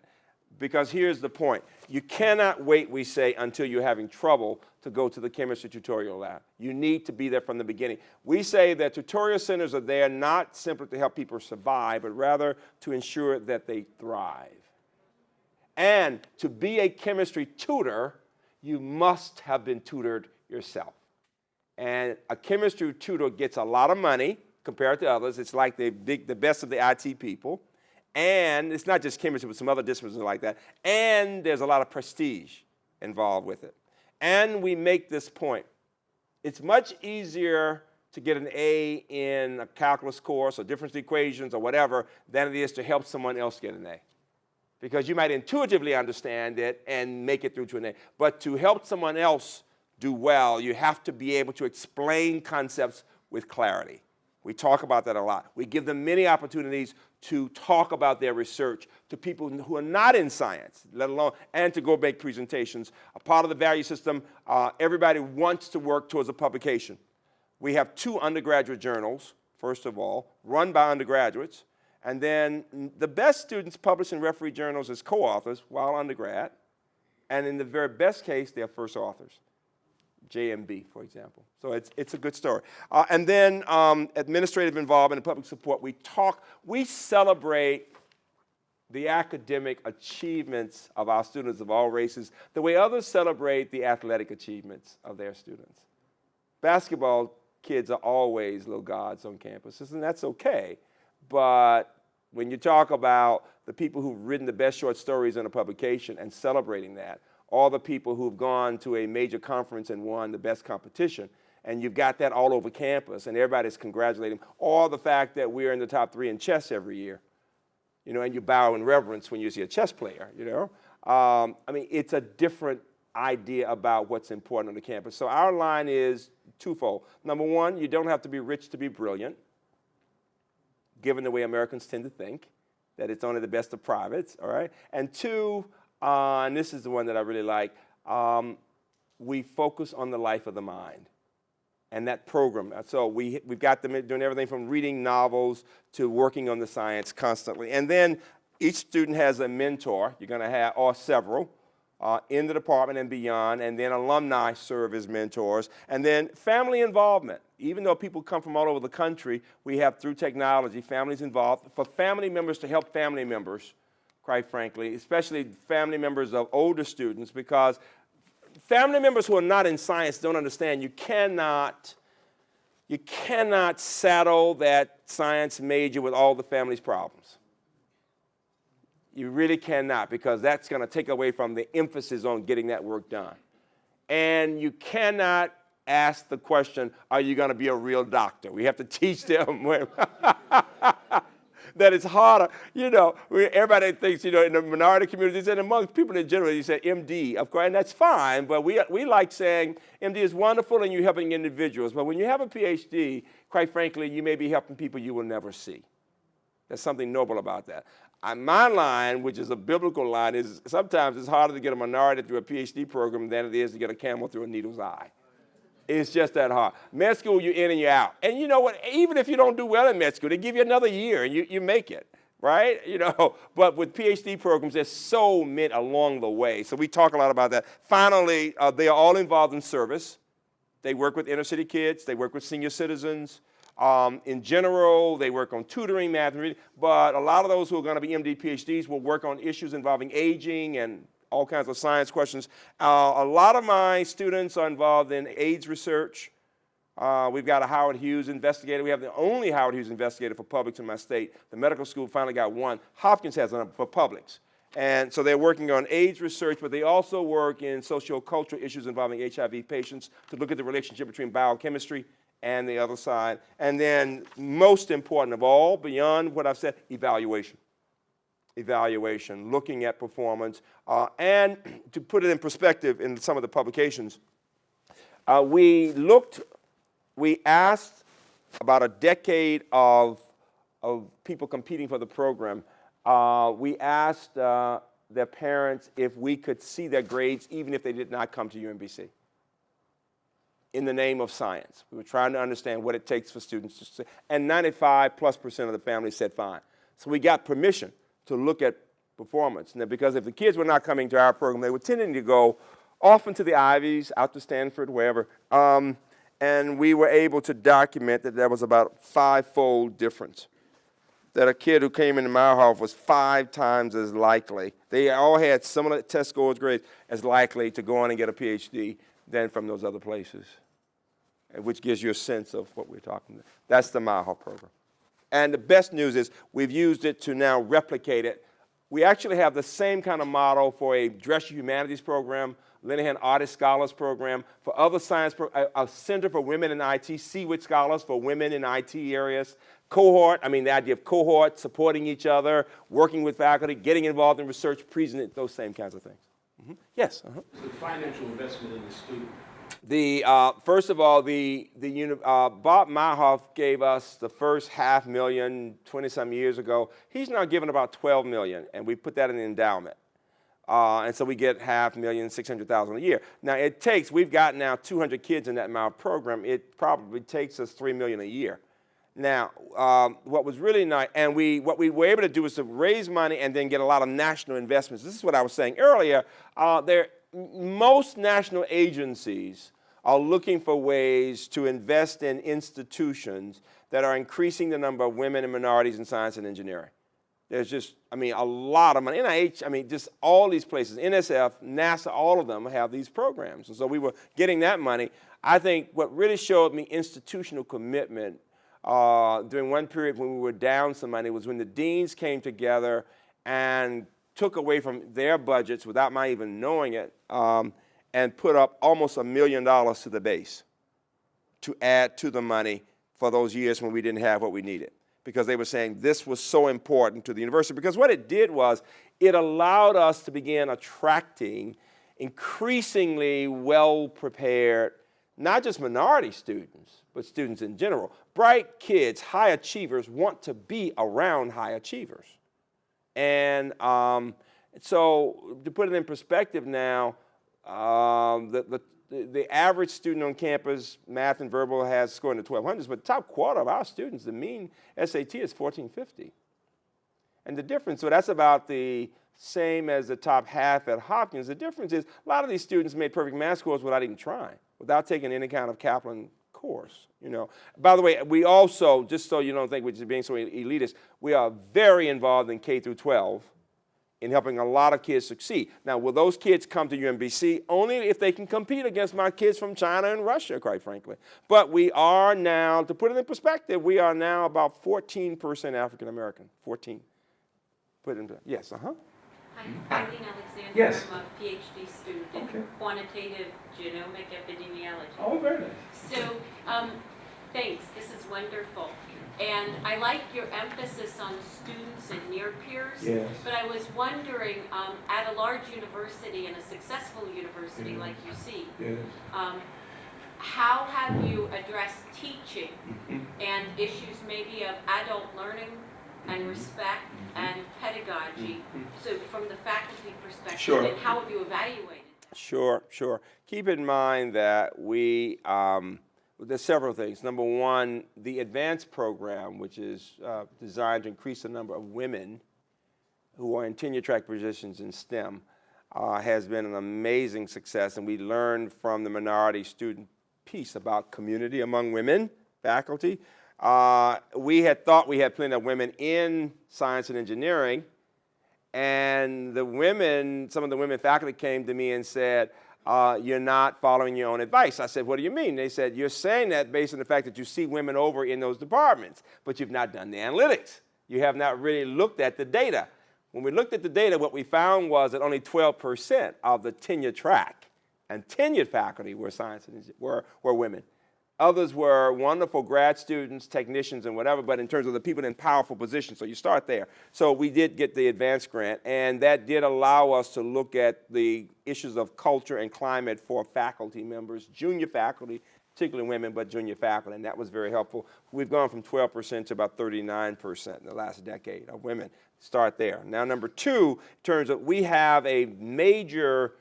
Because here's the point. You cannot wait, we say, until you're having trouble to go to the chemistry tutorial lab. You need to be there from the beginning. We say that tutorial centers are there not simply to help people survive, but rather to ensure that they thrive. And to be a chemistry tutor, you must have been tutored yourself. And a chemistry tutor gets a lot of money compared to others. It's like the best of the IT people. And it's not just chemistry, but some other disciplines like that. And there's a lot of prestige involved with it. And we make this point. It's much easier to get an A in a calculus course or difference equations or whatever than it is to help someone else get an A. Because you might intuitively understand it and make it through to an A. But to help someone else do well, you have to be able to explain concepts with clarity. We talk about that a lot. We give them many opportunities to talk about their research to people who are not in science, let alone, and to go make presentations. A part of the value system, everybody wants to work towards a publication. We have 2 undergraduate journals, first of all, run by undergraduates, and then the best students publish in referee journals as co-authors while undergrad, and in the very best case, they're first authors. JMB, for example. So it's a good story. And then administrative involvement and public support. We celebrate the academic achievements of our students of all races the way others celebrate the athletic achievements of their students. Basketball kids are always little gods on campuses, and that's okay. But when you talk about the people who've written the best short stories in a publication and celebrating that, all the people who've gone to a major conference and won the best competition, and you've got that all over campus, and everybody's congratulating them, or the fact that we're in the top 3 in chess every year, you know, and you bow in reverence when you see a chess player, you know. I mean, it's a different idea about what's important on the campus. So our line is twofold. Number one, you don't have to be rich to be brilliant, given the way Americans tend to think, that it's only the best of privates, all right? And two, and this is the one that I really like, we focus on the life of the mind and that program. So we've got them doing everything from reading novels to working on the science constantly. And then each student has a mentor, you're gonna have, or several, in the department and beyond, and then alumni serve as mentors. And then family involvement. Even though people come from all over the country, we have, through technology, families involved. For family members to help family members, quite frankly, especially family members of older students, because family members who are not in science don't understand you cannot saddle that science major with all the family's problems. You really cannot, because that's going to take away from the emphasis on getting that work done. And you cannot ask the question, are you going to be a real doctor? We have to teach them that it's harder. You know, everybody thinks, you know, in the minority communities and amongst people in general, you say MD, of course, and that's fine, but we like saying MD is wonderful and you're helping individuals. But when you have a PhD, quite frankly, you may be helping people you will never see. There's something noble about that. My line, which is a biblical line, is sometimes it's harder to get a minority through a PhD program than it is to get a camel through a needle's eye. It's just that hard. Med school, you're in and you're out. And you know what? Even if you don't do well in med school, they give you another year and you make it, right? You know, but with PhD programs, there's so many along the way. So we talk a lot about that. Finally, they are all involved in service. They work with inner city kids. They work with senior citizens. In general, they work on tutoring, math, and reading. But a lot of those who are going to be MD, PhDs will work on issues involving aging and all kinds of science questions. A lot of my students are involved in AIDS research. We've got a Howard Hughes investigator. We have the only Howard Hughes investigator for publics in my state. The medical school finally got one. Hopkins has one for publics. And so they're working on AIDS research, but they also work in sociocultural issues involving HIV patients to look at the relationship between biochemistry and the other side. And then most important of all, beyond what I've said, evaluation. Evaluation, looking at performance. And to put it in perspective in some of the publications, we asked about a decade of people competing for the program. We asked their parents if we could see their grades even if they did not come to UMBC in the name of science. We were trying to understand what it takes for students to see. And 95+% of the families said fine. So we got permission to look at performance. Now, because if the kids were not coming to our program, they were tending to go off into the Ivies, out to Stanford, wherever. And we were able to document that there was about a 5-fold difference. That a kid who came into Meyerhoff was 5 times as likely. They all had similar test scores, grades, as likely to go on and get a PhD than from those other places, which gives you a sense of what we're talking about. That's the Meyerhoff program. And the best news is we've used it to now replicate it. We actually have the same kind of model for a Drescher Humanities program, Linehan Artist Scholars program, for other science, a Center for Women in IT, Seawick Scholars for women in IT areas, cohort, I mean the idea of cohort, supporting each other, working with faculty, getting involved in research, presenting, those same kinds of things. Yes? The financial investment in the student. First of all, Bob Meyerhoff gave us the first $500,000 20-some years ago. He's now given about $12 million, and we put that in the endowment. And so we get $500,000, $600,000 a year. Now we've got now 200 kids in that Meyerhoff program. It probably takes us $3 million a year. Now, what was really nice, and what we were able to do is to raise money and then get a lot of national investments. This is what I was saying earlier. Most national agencies are looking for ways to invest in institutions that are increasing the number of women and minorities in science and engineering. There's just, a lot of money. NIH, just all these places, NSF, NASA, all of them have these programs. And so we were getting that money. I think what really showed me institutional commitment during one period when we were down some money was when the deans came together and took away from their budgets without my even knowing it and put up almost $1 million to the base to add to the money for those years when we didn't have what we needed. Because they were saying this was so important to the university. Because what it did was it allowed us to begin attracting increasingly well-prepared, not just minority students, but students in general. Bright kids, high achievers, want to be around high achievers. And so to put it in perspective now, the average student on campus, math and verbal, has scored in the 1200s, but the top quarter of our students, the mean SAT is 1450. And the difference, so that's about the same as the top half at Hopkins. The difference is a lot of these students made perfect math scores without even trying, without taking any kind of Kaplan course, By the way, we also, just so you don't think we're just being so elitist, we are very involved in K through 12 in helping a lot of kids succeed. Now, will those kids come to UMBC? Only if they can compete against my kids from China and Russia, quite frankly. But we are now, to put it in perspective, we are now about 14% African American. 14. Put it in, yes, Hi, Eileen Alexander. Yes. I'm a PhD student in quantitative genomic epidemiology. Oh, very nice. So, thanks. This is wonderful. And I like your emphasis on students and near peers. Yes. But I was wondering, at a large university and a successful university like UC, Yes. how have you addressed teaching and issues maybe of adult learning and respect and pedagogy, so from the faculty perspective, Sure. and how have you evaluated that? Sure. Keep in mind that there's several things. Number one, the advanced program, which is designed to increase the number of women who are in tenure-track positions in STEM, has been an amazing success, and we learned from the minority student piece about community among women faculty. We had thought we had plenty of women in science and engineering, and the women, some of the women faculty came to me and said, you're not following your own advice. I said, what do you mean? They said, you're saying that based on the fact that you see women over in those departments, but you've not done the analytics. You have not really looked at the data. When we looked at the data, what we found was that only 12% of the tenure track and tenured faculty were were women. Others were wonderful grad students, technicians, and whatever, but in terms of the people in powerful positions, so you start there. So we did get the advanced grant, and that did allow us to look at the issues of culture and climate for faculty members, junior faculty, particularly women, but junior faculty, and that was very helpful. We've gone from 12% to about 39% in the last decade of women. Start there. Now, number two, in terms of, we have a major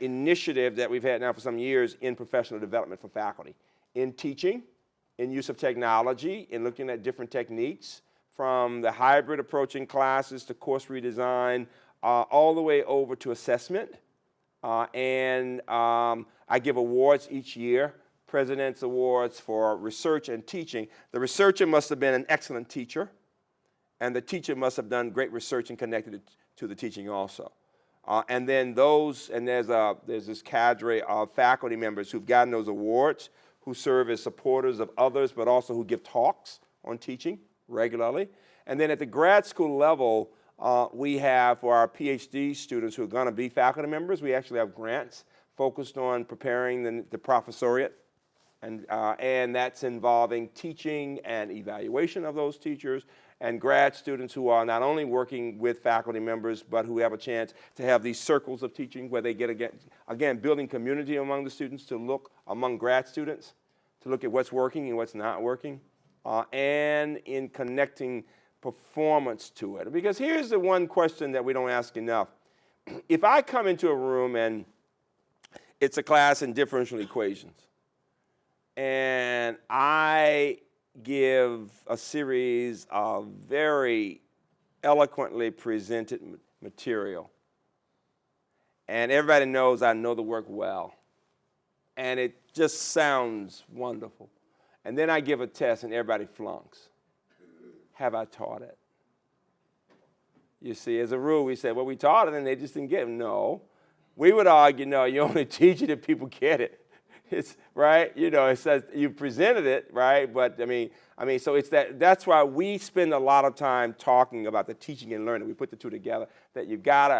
initiative that we've had now for some years in professional development for faculty, in teaching, in use of technology, in looking at different techniques, from the hybrid approach in classes to course redesign, all the way over to assessment. I give awards each year, President's Awards for research and teaching. The researcher must have been an excellent teacher, and the teacher must have done great research and connected it to the teaching also. And then there's this cadre of faculty members who've gotten those awards, who serve as supporters of others, but also who give talks on teaching regularly. And then at the grad school level, we have, for our PhD students who are going to be faculty members, we actually have grants focused on preparing the professoriate. And that's involving teaching and evaluation of those teachers, and grad students who are not only working with faculty members, but who have a chance to have these circles of teaching where they get, again, building community among the students, to look among grad students, to look at what's working and what's not working, and in connecting performance to it. Because here's the one question that we don't ask enough. If I come into a room and it's a class in differential equations, and I give a series of very eloquently presented material, and everybody knows I know the work well, and it just sounds wonderful, and then I give a test and everybody flunks. Have I taught it? You see, as a rule, we say, well, we taught it and they just didn't get it. No. We would argue, no, you only teach it if people get it. It's right, you know, it says you presented it, right? But I mean, so it's that's why we spend a lot of time talking about the teaching and learning. We put the two together, that you've got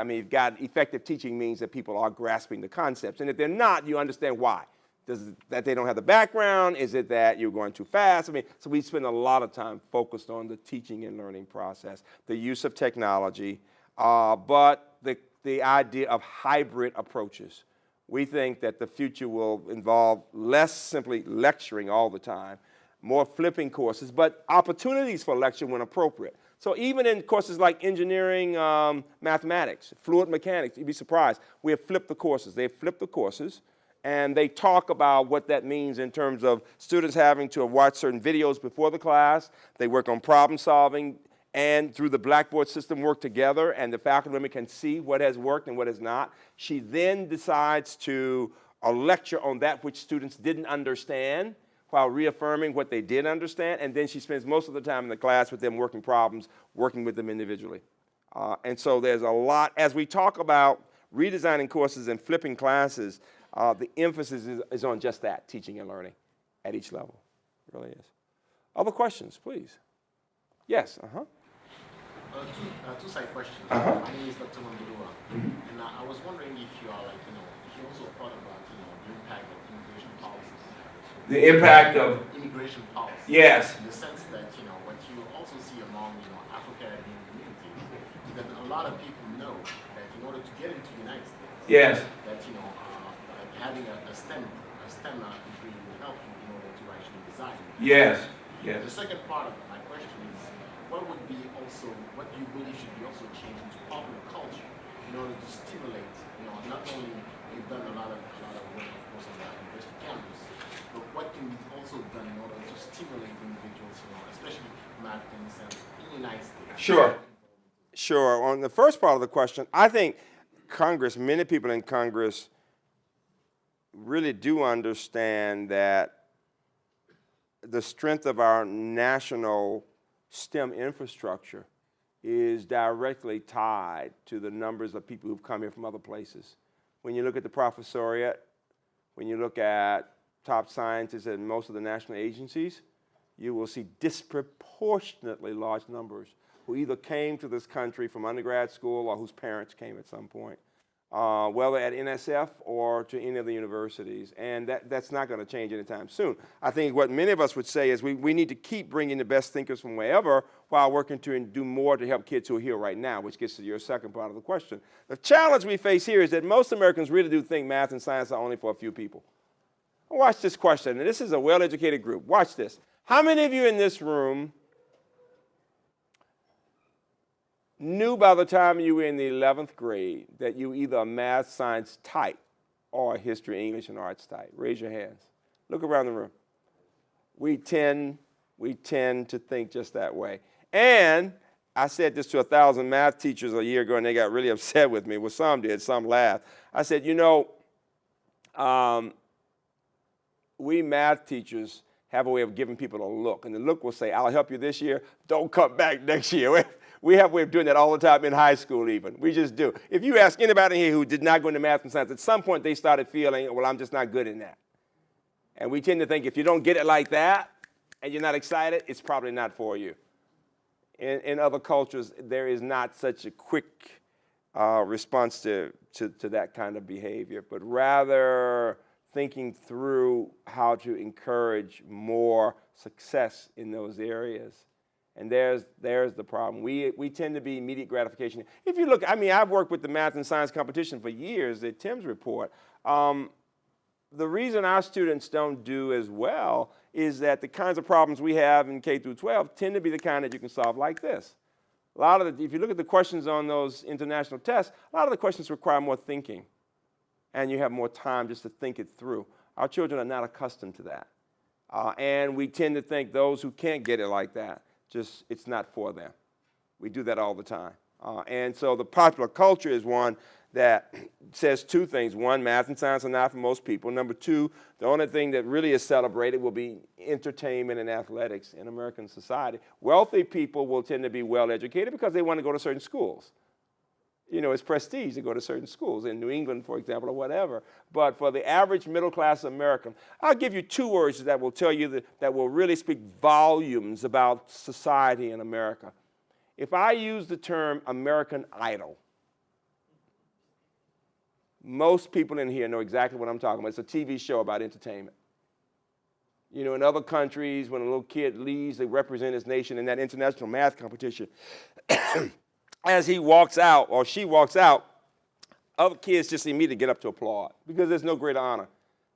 effective teaching means that people are grasping the concepts. And if they're not, you understand why. That they don't have the background? Is it that you're going too fast? So we spend a lot of time focused on the teaching and learning process, the use of technology, but the idea of hybrid approaches. We think that the future will involve less simply lecturing all the time, more flipping courses, but opportunities for lecture when appropriate. So even in courses like engineering, mathematics, fluid mechanics, you'd be surprised. We have flipped the courses. They've flipped the courses, and they talk about what that means in terms of students having to watch certain videos before the class. They work on problem solving, and through the Blackboard system work together, and the faculty member can see what has worked and what has not. She then decides to lecture on that which students didn't understand while reaffirming what they did understand, and then she spends most of the time in the class with them working problems, working with them individually. And so there's a lot, as we talk about redesigning courses and flipping classes, the emphasis is on just that, teaching and learning at each level. It really is. Other questions, please? Yes, Two side questions. Uh-huh. My name is Dr. Mandulua, and I was wondering if you are if you also thought about, the impact of immigration policies. The impact of, Immigration policies. yes. In the sense that, what you also see among, African-American communities is that a lot of people know that in order to get into the United States, Yes. that, having a STEM degree will help you in order to actually design. Yes. The Yes. second part of my question is, what do you believe should be also changed into popular culture in order to stimulate, not only you've done a lot of work, of course, on the university campus, but what can be also done in order to stimulate individuals, especially Americans and in the United States? Sure. Sure. On the first part of the question, I think Congress, many people in Congress really do understand that the strength of our national STEM infrastructure is directly tied to the numbers of people who've come here from other places. When you look at the professoriate, when you look at top scientists in most of the national agencies, you will see disproportionately large numbers who either came to this country from undergrad school or whose parents came at some point, whether at NSF or to any of the universities. And that's not going to change anytime soon. I think what many of us would say is we need to keep bringing the best thinkers from wherever while working to do more to help kids who are here right now, which gets to your second part of the question. The challenge we face here is that most Americans really do think math and science are only for a few people. Watch this question, and this is a well-educated group. Watch this. How many of you in this room knew by the time you were in the 11th grade that you were either a math, science type or a history, English, and arts type? Raise your hands. Look around the room. We tend to think just that way. And I said this to 1,000 math teachers a year ago, and they got really upset with me. Well, some did, some laughed. I said, you know, we math teachers have a way of giving people a look. And the look will say, I'll help you this year, don't come back next year. We have a way of doing that all the time in high school even. We just do. If you ask anybody here who did not go into math and science, at some point they started feeling, well, I'm just not good in that. And we tend to think if you don't get it like that and you're not excited, it's probably not for you. In other cultures, there is not such a quick response to that kind of behavior, but rather thinking through how to encourage more success in those areas. And there's the problem. We tend to be immediate gratification. If you look, I mean, I've worked with the math and science competition for years at Tim's report. The reason our students don't do as well is that the kinds of problems we have in K through 12 tend to be the kind that you can solve like this. If you look at the questions on those international tests, a lot of the questions require more thinking, and you have more time just to think it through. Our children are not accustomed to that. And we tend to think those who can't get it like that, it's not for them. We do that all the time. And so the popular culture is one that says two things. One, math and science are not for most people. Number two, the only thing that really is celebrated will be entertainment and athletics in American society. Wealthy people will tend to be well educated because they want to go to certain schools. You know, it's prestige to go to certain schools in New England, for example, or whatever. But for the average middle-class American, I'll give you two words that will tell you that will really speak volumes about society in America. If I use the term American Idol, most people in here know exactly what I'm talking about. It's a TV show about entertainment. You know, in other countries, when a little kid leaves, they represent his nation in that international math competition. As he walks out or she walks out, other kids just immediately get up to applaud because there's no greater honor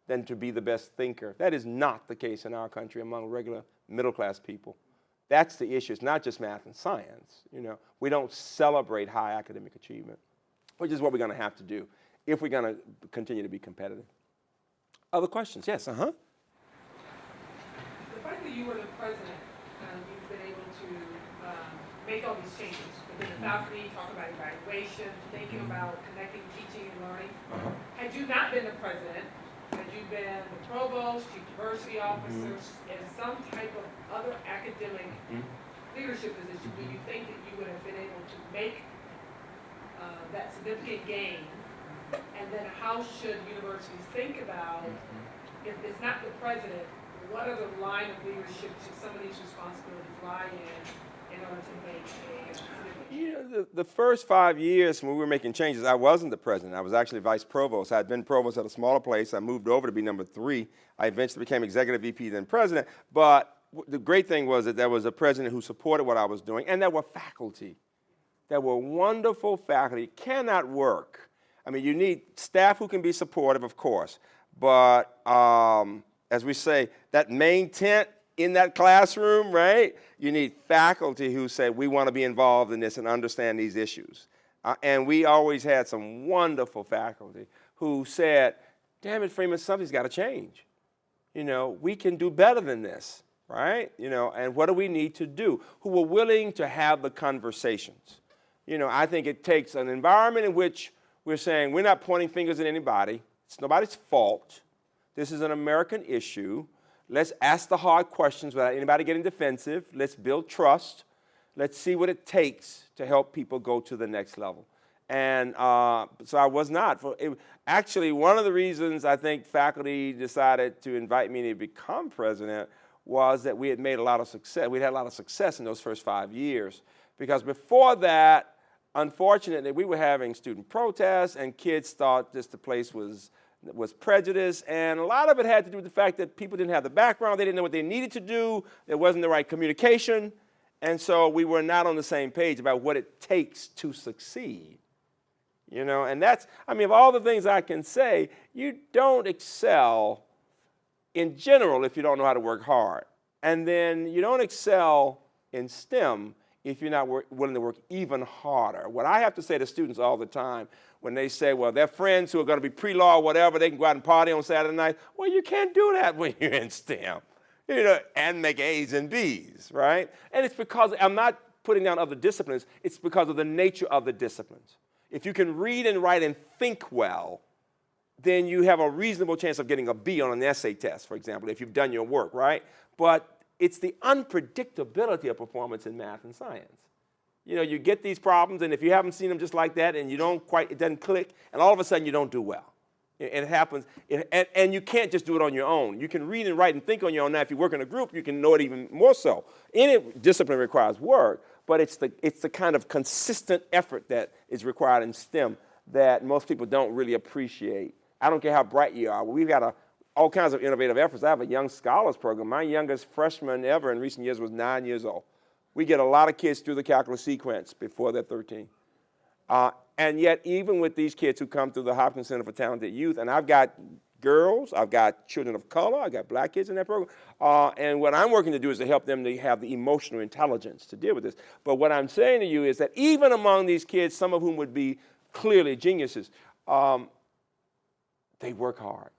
than to be the best thinker. That is not the case in our country among regular middle-class people. That's the issue. It's not just math and science. You know, we don't celebrate high academic achievement, which is what we're going to have to do if we're going to continue to be competitive. Other questions? Yes, The fact that you were the president, you've been able to make all these changes within the faculty, talk about evaluation, thinking about connecting teaching and learning. Had you not been the president, had you been the provost, chief diversity officer, and some type of other academic leadership position, do you think that you would have been able to make that significant gain? And then how should universities think about, if it's not the president, what other line of leadership should some of these responsibilities lie in order to make a significant? You know, the first 5 years when we were making changes, I wasn't the president. I was actually vice provost. I had been provost at a smaller place. I moved over to be number 3. I eventually became executive VP, then president. But the great thing was that there was a president who supported what I was doing, and there were faculty. There were wonderful faculty. It cannot work. I mean, you need staff who can be supportive, of course, but as we say, that main tent in that classroom, right? You need faculty who say, we want to be involved in this and understand these issues. And we always had some wonderful faculty who said, damn it, Freeman, something's got to change. You know, we can do better than this, right? You know, and what do we need to do? Who were willing to have the conversations. You know, I think it takes an environment in which we're saying we're not pointing fingers at anybody. It's nobody's fault. This is an American issue. Let's ask the hard questions without anybody getting defensive. Let's build trust. Let's see what it takes to help people go to the next level. And so I was not. Actually, one of the reasons I think faculty decided to invite me to become president was that we had made a lot of success. We'd had a lot of success in those first 5 years. Because before that, unfortunately, we were having student protests, and kids thought just the place was prejudiced. And a lot of it had to do with the fact that people didn't have the background. They didn't know what they needed to do. There wasn't the right communication. And so we were not on the same page about what it takes to succeed. You know, and that's, I mean, of all the things I can say, you don't excel in general if you don't know how to work hard. And then you don't excel in STEM if you're not willing to work even harder. What I have to say to students all the time when they say, well, their friends who are going to be pre-law or whatever, they can go out and party on Saturday night. Well, you can't do that when you're in STEM, you know, and make A's and B's, right? And it's because, I'm not putting down other disciplines, it's because of the nature of the disciplines. If you can read and write and think well, then you have a reasonable chance of getting a B on an essay test, for example, if you've done your work, right? But it's the unpredictability of performance in math and science. You know, you get these problems, and if you haven't seen them just like that, and you don't quite, it doesn't click, and all of a sudden you don't do well. And it happens, and you can't just do it on your own. You can read and write and think on your own. Now, if you work in a group, you can know it even more so. Any discipline requires work, but it's the kind of consistent effort that is required in STEM that most people don't really appreciate. I don't care how bright you are. We've got all kinds of innovative efforts. I have a young scholars program. My youngest freshman ever in recent years was 9 years old. We get a lot of kids through the calculus sequence before they're 13. And yet, even with these kids who come through the Hopkins Center for Talented Youth, and I've got girls, I've got children of color, I've got black kids in that program, and what I'm working to do is to help them to have the emotional intelligence to deal with this. But what I'm saying to you is that even among these kids, some of whom would be clearly geniuses, they work hard.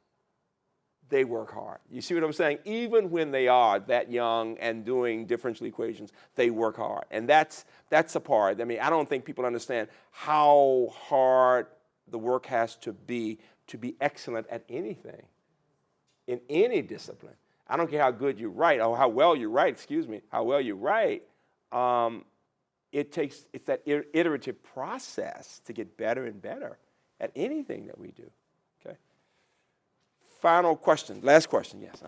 They work hard. You see what I'm saying? Even when they are that young and doing differential equations, they work hard. And that's a part. I mean, I don't think people understand how hard the work has to be excellent at anything, in any discipline. I don't care how good you write, or how well you write, how well you write. It's that iterative process to get better and better at anything that we do. Okay. Final question, last question, yes.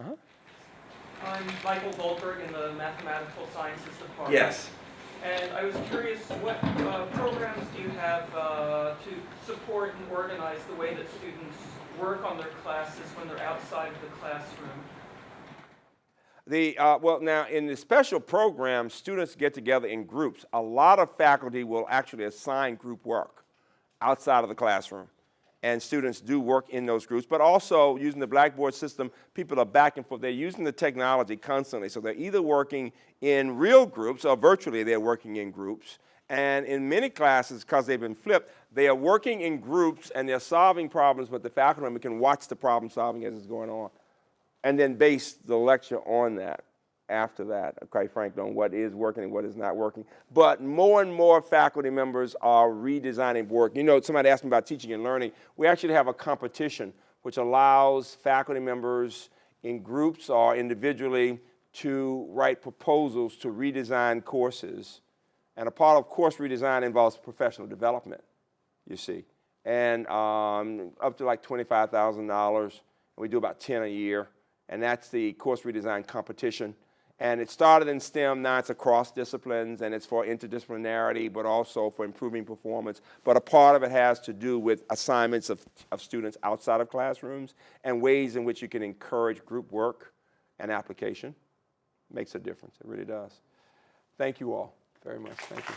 I'm Michael Goldberg in the Mathematical Sciences Department. Yes. And I was curious, what programs do you have to support and organize the way that students work on their classes when they're outside of the classroom? Well, now, in the special program, students get together in groups. A lot of faculty will actually assign group work outside of the classroom. And students do work in those groups, but also using the Blackboard system, people are back and forth. They're using the technology constantly. So they're either working in real groups or virtually they're working in groups. And in many classes, because they've been flipped, they are working in groups and they're solving problems, but the faculty member can watch the problem solving as it's going on. And then base the lecture on that. After that, quite frankly, on what is working and what is not working. But more and more faculty members are redesigning work. You know, somebody asked me about teaching and learning. We actually have a competition which allows faculty members in groups or individually to write proposals to redesign courses. And a part of course redesign involves professional development, you see. And up to like $25,000. And we do about 10 a year. And that's the course redesign competition. And it started in STEM, now it's across disciplines, and it's for interdisciplinarity, but also for improving performance. But a part of it has to do with assignments of students outside of classrooms and ways in which you can encourage group work and application. Makes a difference, it really does. Thank you all very much, thank you.